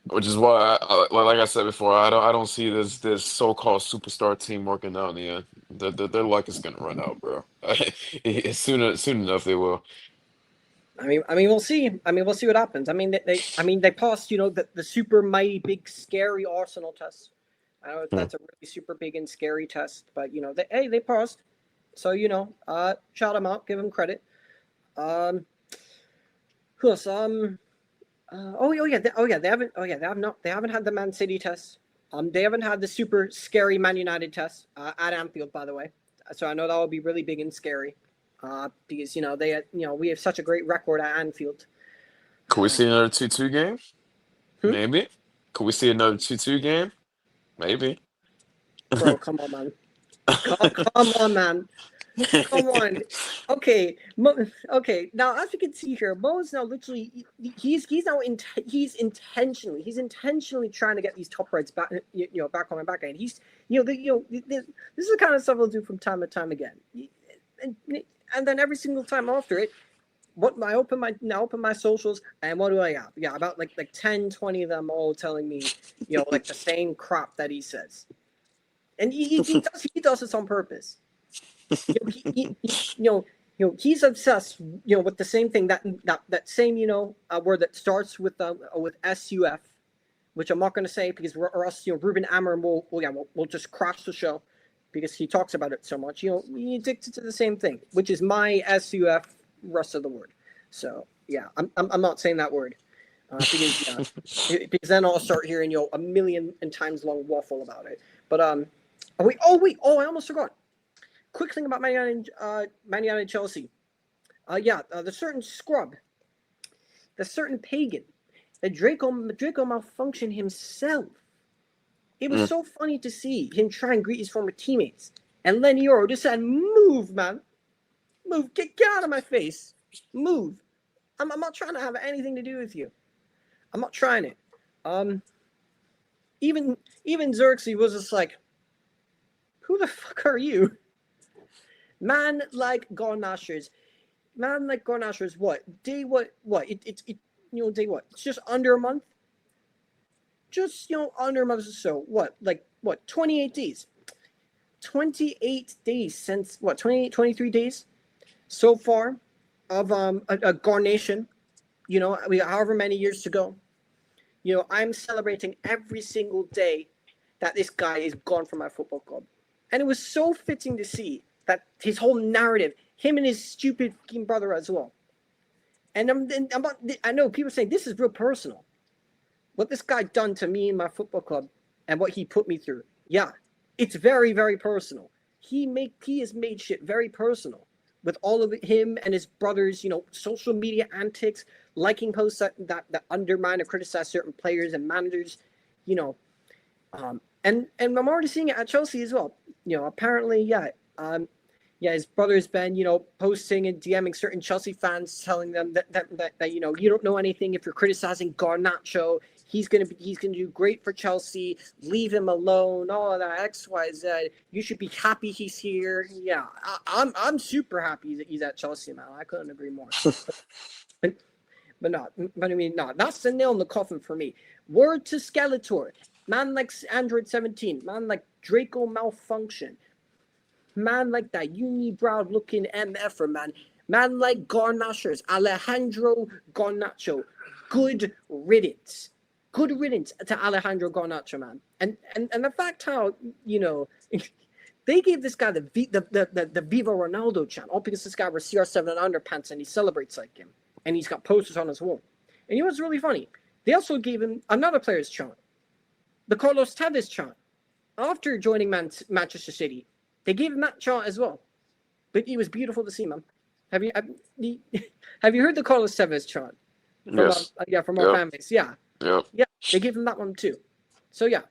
Which is why, like I said before, I don't see this so-called superstar team working out in the end. Their luck is gonna run out, bro. Soon enough they will. I mean, we'll see. We'll see what happens. They passed, the super mighty, big, scary Arsenal test. I know that's a really super big and scary test, but they passed. So shout them out, give them credit. Who else? They haven't had the Man City test. They haven't had the super scary Man United test at Anfield, by the way. So I know that will be really big and scary. Because we have such a great record at Anfield. Could we see another 2-2 game? Maybe. Could we see another 2-2 game? Maybe. Bro, come on, man. Come on, man. Come on. Okay. Now, as you can see here, Mo's now literally he's intentionally trying to get these top rights back back on my back end. He's this is the kind of stuff he'll do from time to time again. And then every single time after it, I open my socials and what do I have? Yeah, about like 10, 20 of them all telling me, like the same crap that he says. And he does this on purpose. He's obsessed, with the same thing that same, word that starts with SUF, which I'm not going to say because or else, Ruben Amorim will just crash the show because he talks about it so much. He addicted to the same thing, which is my SUF rest of the word. So yeah, I'm not saying that word because then I'll start hearing a million times long waffle about it. But I almost forgot. Quick thing about Man United Chelsea. The certain scrub, the certain pagan, the Draco malfunctioned himself. It was so funny to see him try and greet his former teammates. And Lenny Yoro just said, move, man. Move. Get out of my face. Move. I'm not trying to have anything to do with you. I'm not trying it. even Xerxes was just like, who the fuck are you? Man like Garnashers. What? Day what? It's day what? It's just under a month. Just under a month or so. What? 28 days. 28 days since what? 28, 23 days so far of a Garnation. We however many years to go. I'm celebrating every single day that this guy is gone from my football club. And it was so fitting to see that his whole narrative, him and his stupid fucking brother as well. And I know people saying this is real personal. What this guy done to me and my football club and what he put me through. Yeah, it's very, very personal. He has made shit very personal with all of him and his brothers, social media antics, liking posts that undermine or criticize certain players and managers, and I'm already seeing it at Chelsea as well. Apparently, his brother's been, posting and DMing certain Chelsea fans, telling them that you don't know anything if you're criticizing Garnacho. He's gonna do great for Chelsea. Leave him alone. All of that X, Y, Z. You should be happy he's here. Yeah, I'm super happy that he's at Chelsea, man. I couldn't agree more. But I mean, that's the nail in the coffin for me. Word to Skeletor. Man like Android 17. Man like Draco Malfunction. Man like that unibrow looking MFer, man. Man like Garnachers. Alejandro Garnacho. Good riddance. Good riddance to Alejandro Garnacho, man. And the fact how, they gave this guy the Viva Ronaldo chant, all because this guy wears CR7 and underpants and he celebrates like him. And he's got posters on his wall. And what's really funny? They also gave him another player's chant, the Carlos Tevez chant. After joining Manchester City, they gave him that chant as well. But it was beautiful to see, man. Have you heard the Carlos Tevez chant? Yes. From our fan base. Yeah. Yep. Yeah, they gave him that one too. So yeah,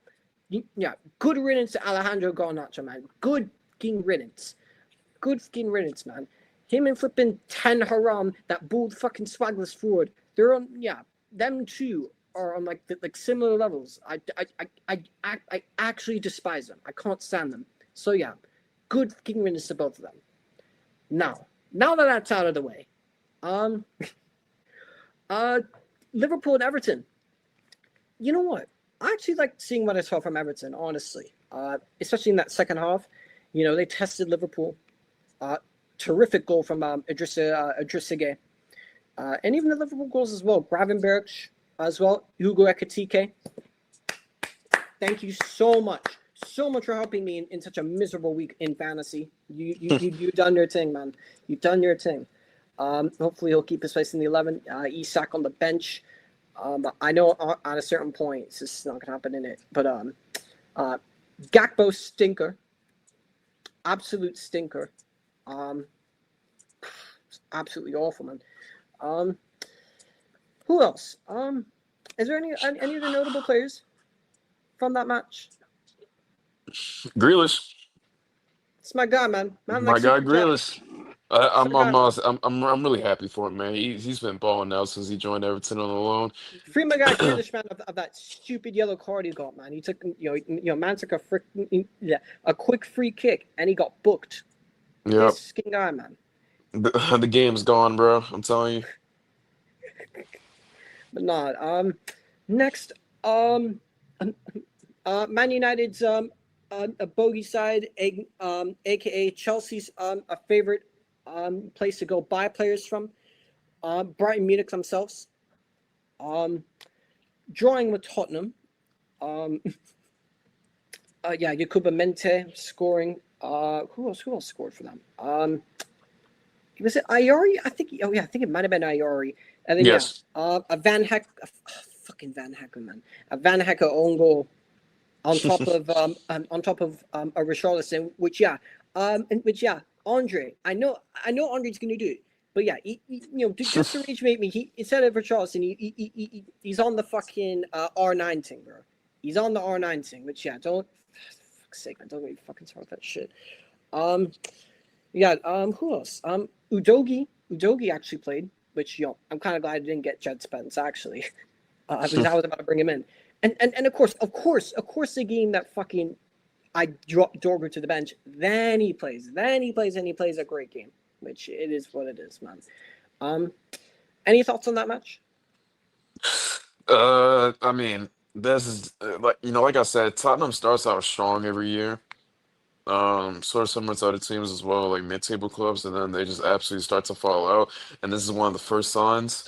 good riddance to Alejandro Garnacho, man. Good fucking riddance. Good fucking riddance, man. Him and flipping 10 Haram, that bald fucking swagless forward. They're on, them two are on like similar levels. I actually despise them. I can't stand them. So yeah, good fucking riddance to both of them. Now that that's out of the way, Liverpool and Everton. You know what? I actually liked seeing what I saw from Everton, honestly. Especially in that second half. They tested Liverpool. Terrific goal from Idrissa. And even the Liverpool goals as well. Gravenberch as well. Hugo Ekitike. Thank you so much. So much for helping me in such a miserable week in fantasy. You done your thing, man. You've done your thing. Hopefully he'll keep his place in the 11. Isak on the bench. I know at a certain point it's just not gonna happen in it. But Gakpo stinker. Absolute stinker. It's absolutely awful, man. Who else? Is there any other notable players from that match? Grealish. It's my guy, man. My guy Grealish. I'm really happy for him, man. He's been balling now since he joined Everton on the loan. Free my guy Grealish, man, of that stupid yellow card he got, man. He took, man took a quick free kick and he got booked. Yep. This skin guy, man. The game's gone, bro. I'm telling you. But not. Next, Man United's a bogey side, aka Chelsea's a favorite place to go buy players from. Brighton Munich themselves. Drawing with Tottenham. Yakuba Mente scoring. Who else scored for them? Was it Ayari? I think it might have been Ayari. And then yes. A Van Heck, fucking Van Heck, man. A Van Heck own goal on top of a Richarlison, Andre. I know Andre's gonna do it, but yeah, just to reach me, he instead of Richarlison, he's on the fucking R9 thing, bro. He's on the R9 thing, which don't. Fuck's sake, man, don't get me fucking start with that shit. Who else? Udogi actually played, which I'm kind of glad I didn't get Jed Spence actually, because I was about to bring him in. And of course, the game that fucking I drop Dorger to the bench, then he plays, and he plays a great game, which it is what it is, man. Any thoughts on that match? I mean, this is like I said, Tottenham starts out strong every year. Sort of similar to other teams as well, like mid-table clubs, and then they just absolutely start to fall out. And this is one of the first signs.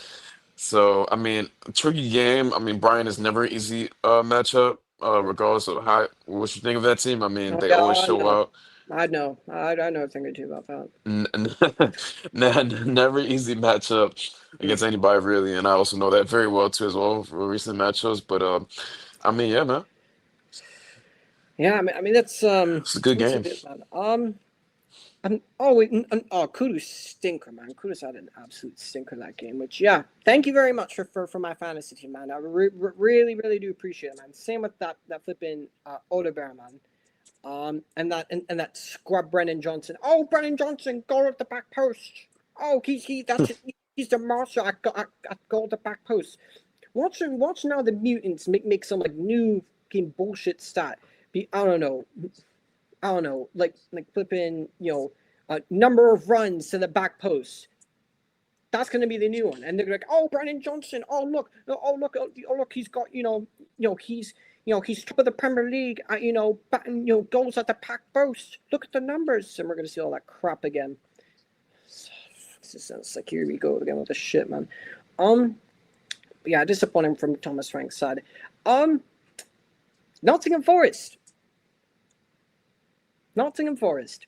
So, I mean, tricky game. I mean, Brian is never an easy matchup, regardless of how what you think of that team. I mean, Oh, they yeah, always I show know. out. I know a thing or two about that. Never easy matchup Mm. against anybody really, and I also know that very well too as well for recent matchups. But I mean, yeah, man, Yeah, I mean it's a good that's a game. bit, man. Oh wait, Kudus stinker, man. Kudus had an absolute stinker that game. Which, yeah, thank you very much for my fantasy team, man. I really do appreciate it, man. Same with that flipping Odebear, man. And that scrub Brennan Johnson. Oh, Brennan Johnson, goal at the back post. Oh, he's the master. I got goal at the back post. Watch now the mutants make some like new fucking bullshit stat. I don't know, like flipping, number of runs to the back post. That's going to be the new one, and they're like, oh, Brennan Johnson. Oh look, he's got he's top of the Premier League. Batting goals at the back post. Look at the numbers, and we're going to see all that crap again. This sounds like here we go again with the shit, man. Yeah, disappointing from Thomas Frank's side. Nottingham Forest. Nottingham Forest.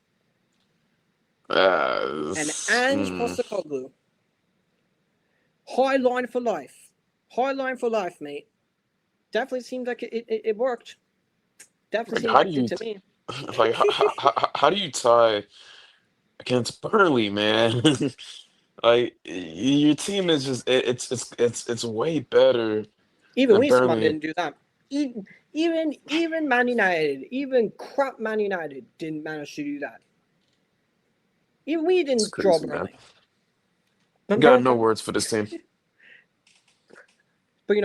And Ange Mm, Postecoglou. High line for life. High line for life, mate. Definitely seems like it worked. Definitely like, seems how do like it you to me. like how do you tie against Burnley, man? Like your team is just it's way better Even than Wiesman Burnley. didn't do that. Even Man United, even crap Man United didn't manage to do that. Even we It's didn't draw crazy, man. Burnley. But, Got no but, words for this team. but we're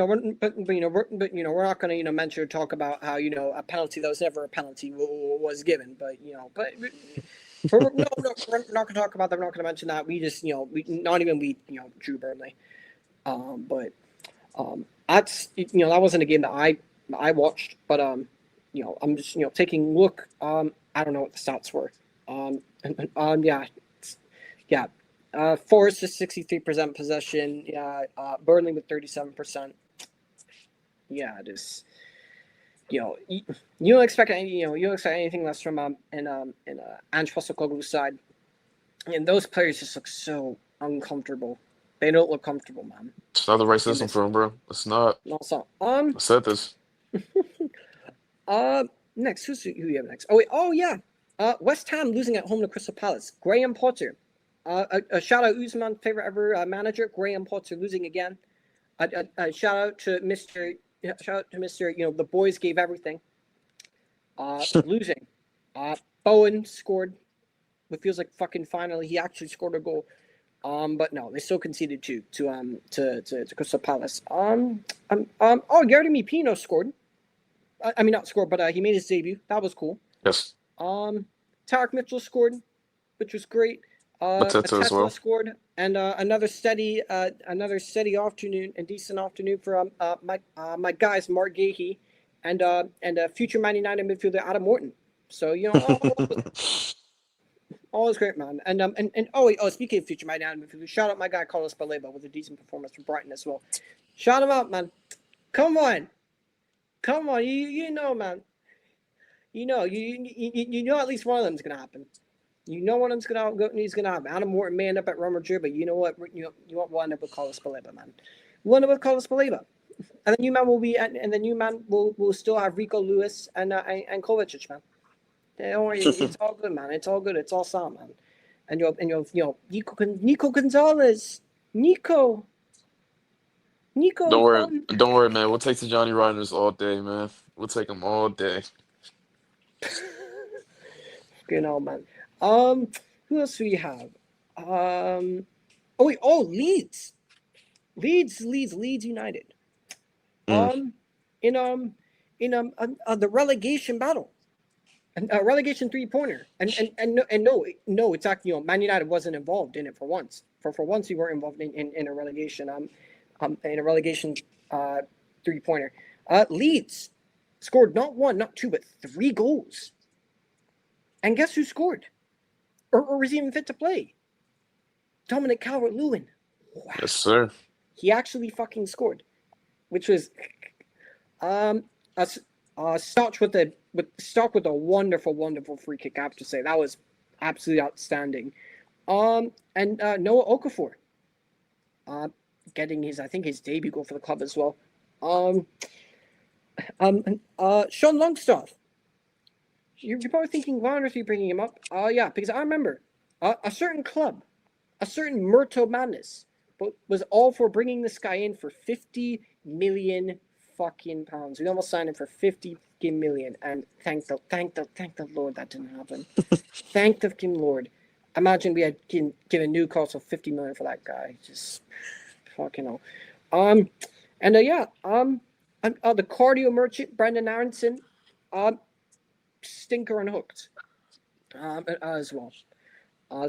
not going to mention or talk about how a penalty that was never a penalty was given. We're not going to talk about that. We're not going to mention that. We just we drew Burnley. But that's that wasn't a game that I watched. But I'm just taking a look. I don't know what the stats were. Yeah, yeah. Forest is 63% possession. Yeah, Burnley with 37%. Yeah, just you don't expect anything less from Ange Postecoglou's side, and those players just look so uncomfortable. They don't look comfortable, man. It's not the right In system this, for him, bro. It's not. also, I said this. next who you have next? Oh wait, oh yeah, West Ham losing at home to Crystal Palace. Graham Potter. A shout out Usman, favorite ever manager. Graham Potter losing again. A shout out to Mr. The boys gave everything. Losing. Bowen scored. It feels like fucking finally he actually scored a goal. But no, they still conceded two to Crystal Palace. Yeremy Pino scored. I mean not scored, but he made his debut. That was cool. Yes. Tarek Mitchell scored, which was great. Mateta as Tesla well. scored, and another steady afternoon and decent afternoon for my guys Mark Gahey and future Man United midfielder Adam Morton. So all is great, man. And speaking of future Man United midfielder, shout out my guy Carlos Baleba with a decent performance from Brighton as well. Shout him out, man. Come on, man. You know at least one of them is gonna happen. You know what he's gonna happen. Adam Morton may end up at Real Madrid, but you know what? We'll end up with Carlos Baleba, man. We'll end up with Carlos Baleba, and the new man will still have Rico Lewis and Kovacic, man. Don't worry, it's all good, man. It's all good. It's all sound, man. And Nico Gonzalez, Nico. Don't worry, man. We'll take the Johnny Riders all day, man. We'll take them all day. Man. Who else do we have? Leeds United. Mm. the relegation battle, and relegation 3-pointer, and no, it's actually Man United wasn't involved in it for once. For once, we weren't involved in a relegation in a relegation 3-pointer. Leeds scored not 1, not 2, but 3 goals. And guess who scored? Or was even fit to play? Dominic Calvert-Lewin. Wow. Yes, sir. He actually fucking scored, which was Stock with a wonderful free kick. I have to say that was absolutely outstanding. And Noah Okafor, getting his debut goal for the club as well. Sean Longstaff. You're probably thinking, why on earth are you bringing him up? Yeah, because I remember a certain club, a certain Murto Madness, but was all for bringing this guy in for 50 million fucking pounds. We almost signed him for 50 million, and thank the Lord that didn't happen. Thank the fucking Lord. Imagine we had given Newcastle 50 million for that guy. Just fucking hell. The cardio merchant Brendan Aronson, stinker unhooked, as well. For all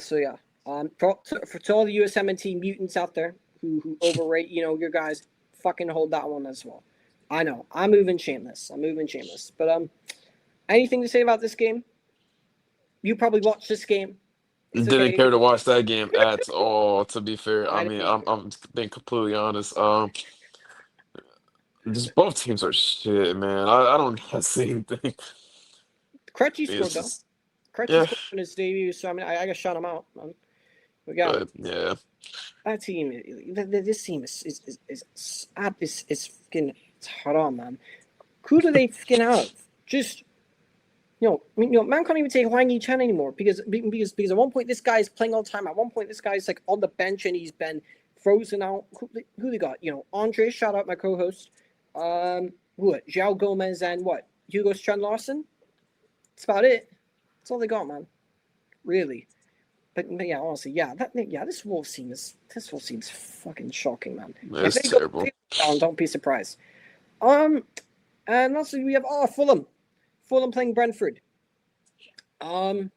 the USMNT mutants out there who overrate, your guys, fucking hold that one as well. I know. I'm moving shameless. But anything to say about this game? You probably watched this game. Didn't care to watch that game at all, to be fair. I mean, I'm being completely honest. Just both teams are shit, man. I don't have the same thing. Krejci scored though. Krejci scored in his debut, so I mean, I gotta shout him out. We got that team. This team is fucking haram, man. Who do they fucking have? Just man can't even say Hwang Yi-Chan anymore because at one point this guy is playing all the time. At one point this guy's like on the bench and he's been frozen out. Who they got? Andre, shout out my co-host. João Gomez and Hugo Strand-Larsen. That's about it. That's all they got, man. Really. But yeah, honestly, this Wolves team is fucking shocking, man. It's terrible. Don't be surprised. And also we have Fulham playing Brentford. That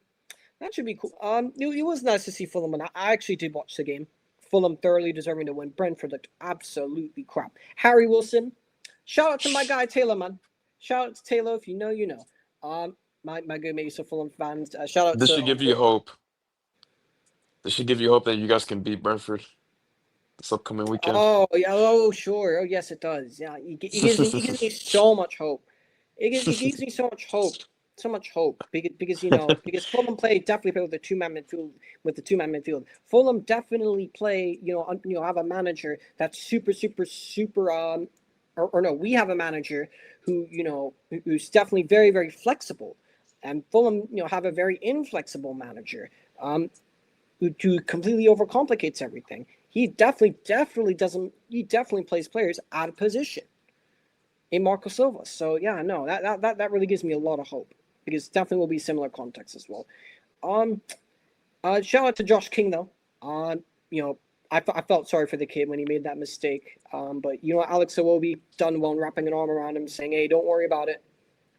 should be cool. It was nice to see Fulham, and I actually did watch the game. Fulham thoroughly deserving to win. Brentford looked absolutely crap. Harry Wilson, shout out to my guy Taylor, man. Shout out to Taylor. If you know, you know. My good mates are Fulham fans. Shout out. This should give you hope. This should give you hope that you guys can beat Brentford this upcoming weekend. Oh yeah. Oh sure. Oh yes, it does. Yeah, it gives me so much hope. It gives me so much hope. So much hope because Fulham definitely play with the two-man midfield. Fulham definitely play have a manager that's super we have a manager who's definitely very, very flexible, and Fulham have a very inflexible manager who completely overcomplicates everything. He definitely plays players out of position in Marco Silva. So yeah, no, that really gives me a lot of hope. Because definitely will be similar context as well. Shout out to Josh King though. I felt sorry for the kid when he made that mistake. But Alex Iwobi done well wrapping an arm around him, saying, "Hey, don't worry about it."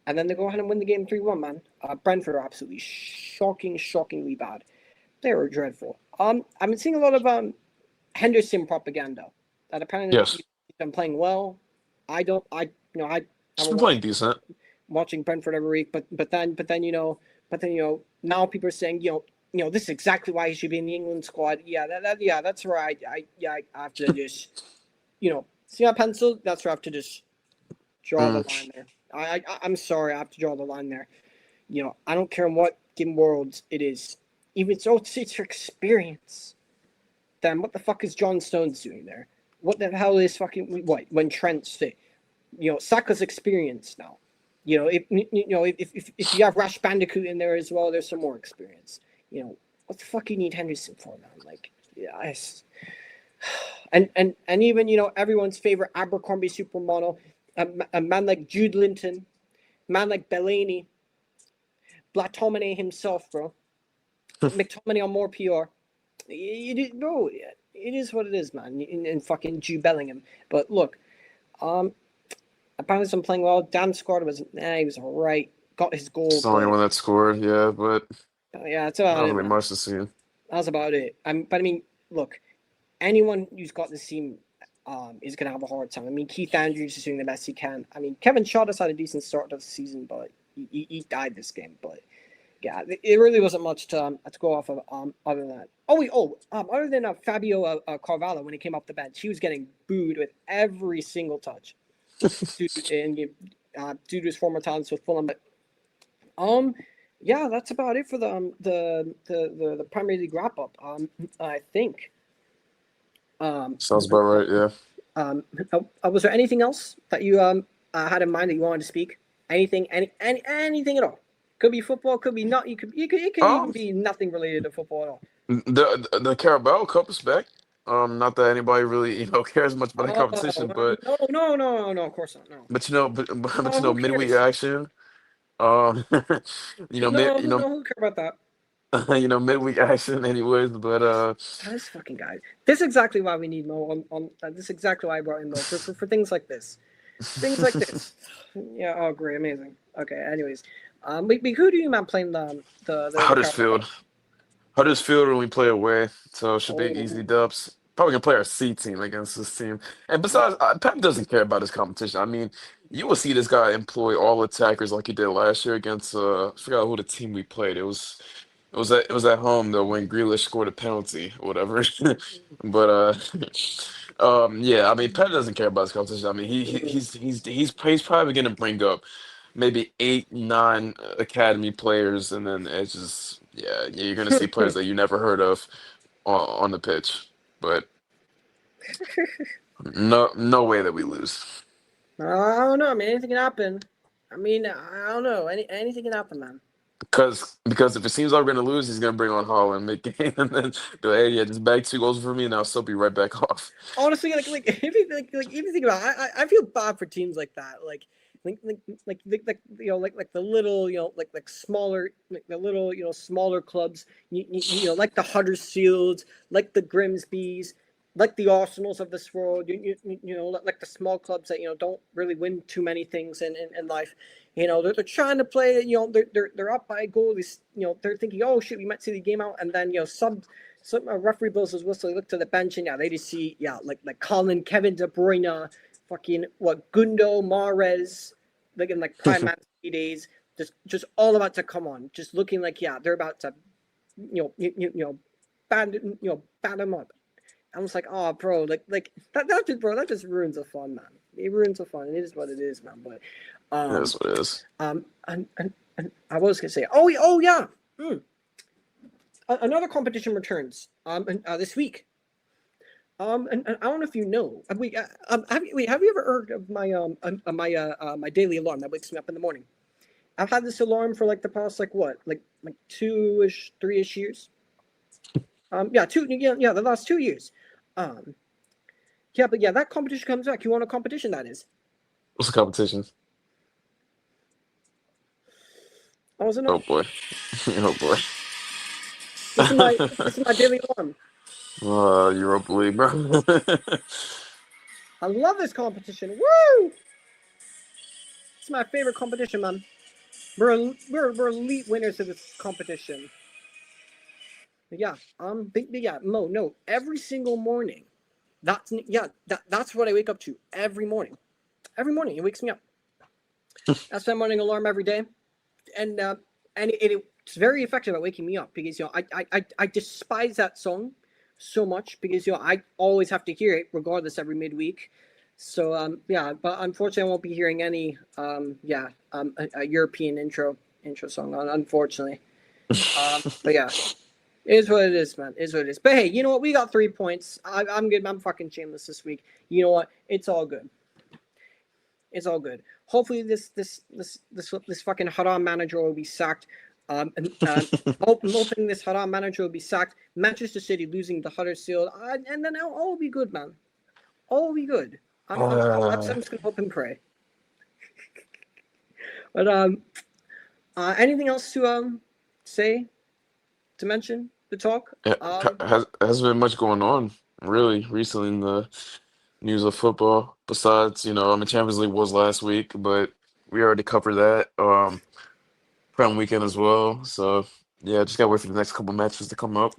And then they go ahead and win the game 3-1, man. Brentford are absolutely shockingly bad. They were dreadful. I've been seeing a lot of Henderson propaganda that apparently he's been playing well. He's been playing decent. Watching Brentford every week, but then now people are saying this is exactly why he should be in the England squad. That's right. I have to just see my pencil. That's where I have to just draw the line there. I'm sorry, I have to draw the line there. I don't care what game world it is, even it's for experience. Then what the fuck is John Stones doing there? What the hell is when Trent's fit? Saka's experience now. If you have Rash Bandicoot in there as well, there's some more experience. What the fuck you need Henderson for, man? And even everyone's favorite Abercrombie supermodel, a man like Jude Linton, a man like Bellini, Blatomine himself, bro, McTominay on more PR. It is what it is, man. In fucking Jude Bellingham. But look, apparently he's been playing well. Dan scored, he was all right. Got his goal, It's the only but one that scored, yeah, but yeah, that's about not it, really man. much to see. That's about it. But I mean, look, anyone who's got this team is going to have a hard time. I mean, Keith Andrews is doing the best he can. I mean, Kevin Shottis had a decent start to the season, but he died this game. But yeah, it really wasn't much to go off of other than that. Other than Fabio Carvalho, when he came off the bench, he was getting booed with every single touch due to his former talents with Fulham. But yeah, that's about it for the Premier League wrap up. I think. Sounds about right, yeah. Was there anything else that you had in mind that you wanted to speak? Anything at all? Could be football, could be not. It could even be nothing related to football at all. The Carabao Cup is back. Not that anybody really cares much about the competition, but No, of course not. No. but Who midweek cares? action. Um, Who care about that? Midweek action, anyways. But This fucking guy. This is exactly why we need Mo on. This is exactly why I brought in Mo for things like this. Things like this. Yeah. Oh, great, amazing. Okay. Anyways, who do you man playing the Huddersfield. Huddersfield when we play away, so it should be easy dubs. Probably gonna play our C team against this team. And besides, Pep doesn't care about his competition. I mean, you will see this guy employ all attackers like he did last year against I forgot who the team we played. It was at home though when Grealish scored a penalty or whatever. But yeah, I mean, Pep doesn't care about his competition. I mean, he's probably gonna bring up maybe 8, 9 academy players, and then it's just you're gonna see players that you never heard of on the pitch. But no way that we lose. I don't know. I mean, anything can happen. I mean, I don't know. Anything can happen, man. Because if it seems like we're gonna lose, he's gonna bring on Haaland mid game and then go, hey, yeah, just bag 2 goals for me, and I'll still be right back off. Honestly, if you think about it, I feel bad for teams like that, like the little like smaller the little smaller clubs, like the Huddersfields, like the Grimsbys, like the Arsenals of this world, like the small clubs that don't really win too many things in life. They're trying to play. They're up by a goal. They're thinking, oh shit, we might see the game out, and then some referee blows his whistle. They look to the bench, and they just see like Colin, Kevin De Bruyne, fucking Gundo, Mahrez, like in prime Man City days, just all about to come on, just looking like they're about to band them up. I was like, oh, bro, that just ruins the fun, man. It ruins the fun. It is what it is, man. But That's what it is. and I was gonna say, oh yeah, another competition returns this week. And I don't know if you know. Have you ever heard of my daily alarm that wakes me up in the morning? I've had this alarm for the past like 2-ish, 3-ish years. The last 2 years. That competition comes back. You want a competition that is? What's the competition? Oh boy. Oh boy. This is my daily alarm. Europa League, bro. I love this competition. Woo! It's my favorite competition, man. We're elite winners of this competition. Mo, no, every single morning. That's what I wake up to every morning. Every morning it wakes me up. That's my morning alarm every day, and it's very effective at waking me up because I despise that song so much because I always have to hear it regardless every midweek. So but unfortunately I won't be hearing any a European intro song unfortunately. But yeah. It is what it is, man. It is what it is. But hey, you know what? We got 3 points. I'm good. I'm fucking shameless this week. You know what? It's all good. It's all good. Hopefully this fucking haram manager will be sacked. Hoping this haram manager will be sacked. Manchester City losing to Huddersfield, and then all will be good, man. All will be good. I'm just gonna hope and pray. But anything else to say? To mention, to talk. Hasn't been much going on really recently in the news of football. Besides, Champions League was last week, but we already covered that. Prem weekend as well. So yeah, just gotta wait for the next couple matches to come up.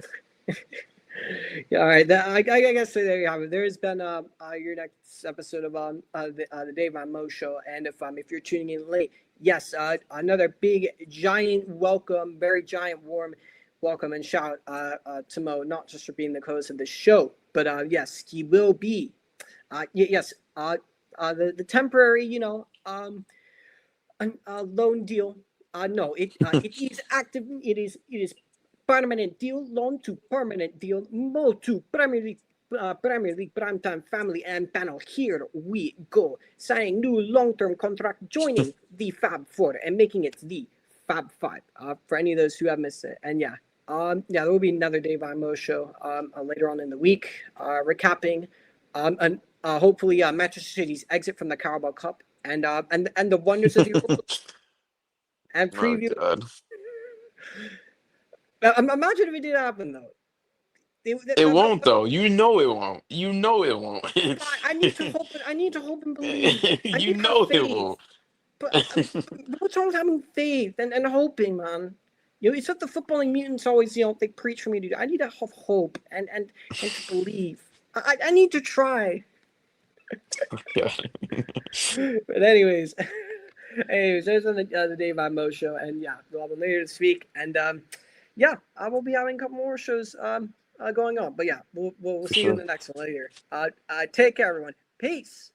Yeah, all right. I guess there you have it. There's been your next episode of the Dave and Mo show, and if you're tuning in late, yes, another big giant welcome, very giant warm welcome and shout to Mo, not just for being the co-host of the show, but yes, he will be. Yes, the temporary, loan deal. No, it is active. It is permanent deal, loan to permanent deal, Mo to Premier League primetime family and panel. Here we go, signing new long-term contract, joining the Fab Four and making it the Fab Five. For any of those who have missed it, and there will be another Dave Imo show later on in the week, recapping, and hopefully Manchester City's exit from the Carabao Cup and the wonders of the and Oh preview. God. Imagine if it did happen though. It won't though. You know it won't. You know it won't. I need to hope. I need to hope and believe. I You need to have know it faith. won't. But what's wrong with having faith and hoping, man? It's what the footballing mutants always, they preach for me to do. I need to have hope and to believe. I need to try. Yeah. But anyways, there's on the Dave Mo show, and we'll have them later this week, and I will be having a couple more shows going on. But we'll see you in the next one later. Take care, everyone. Peace.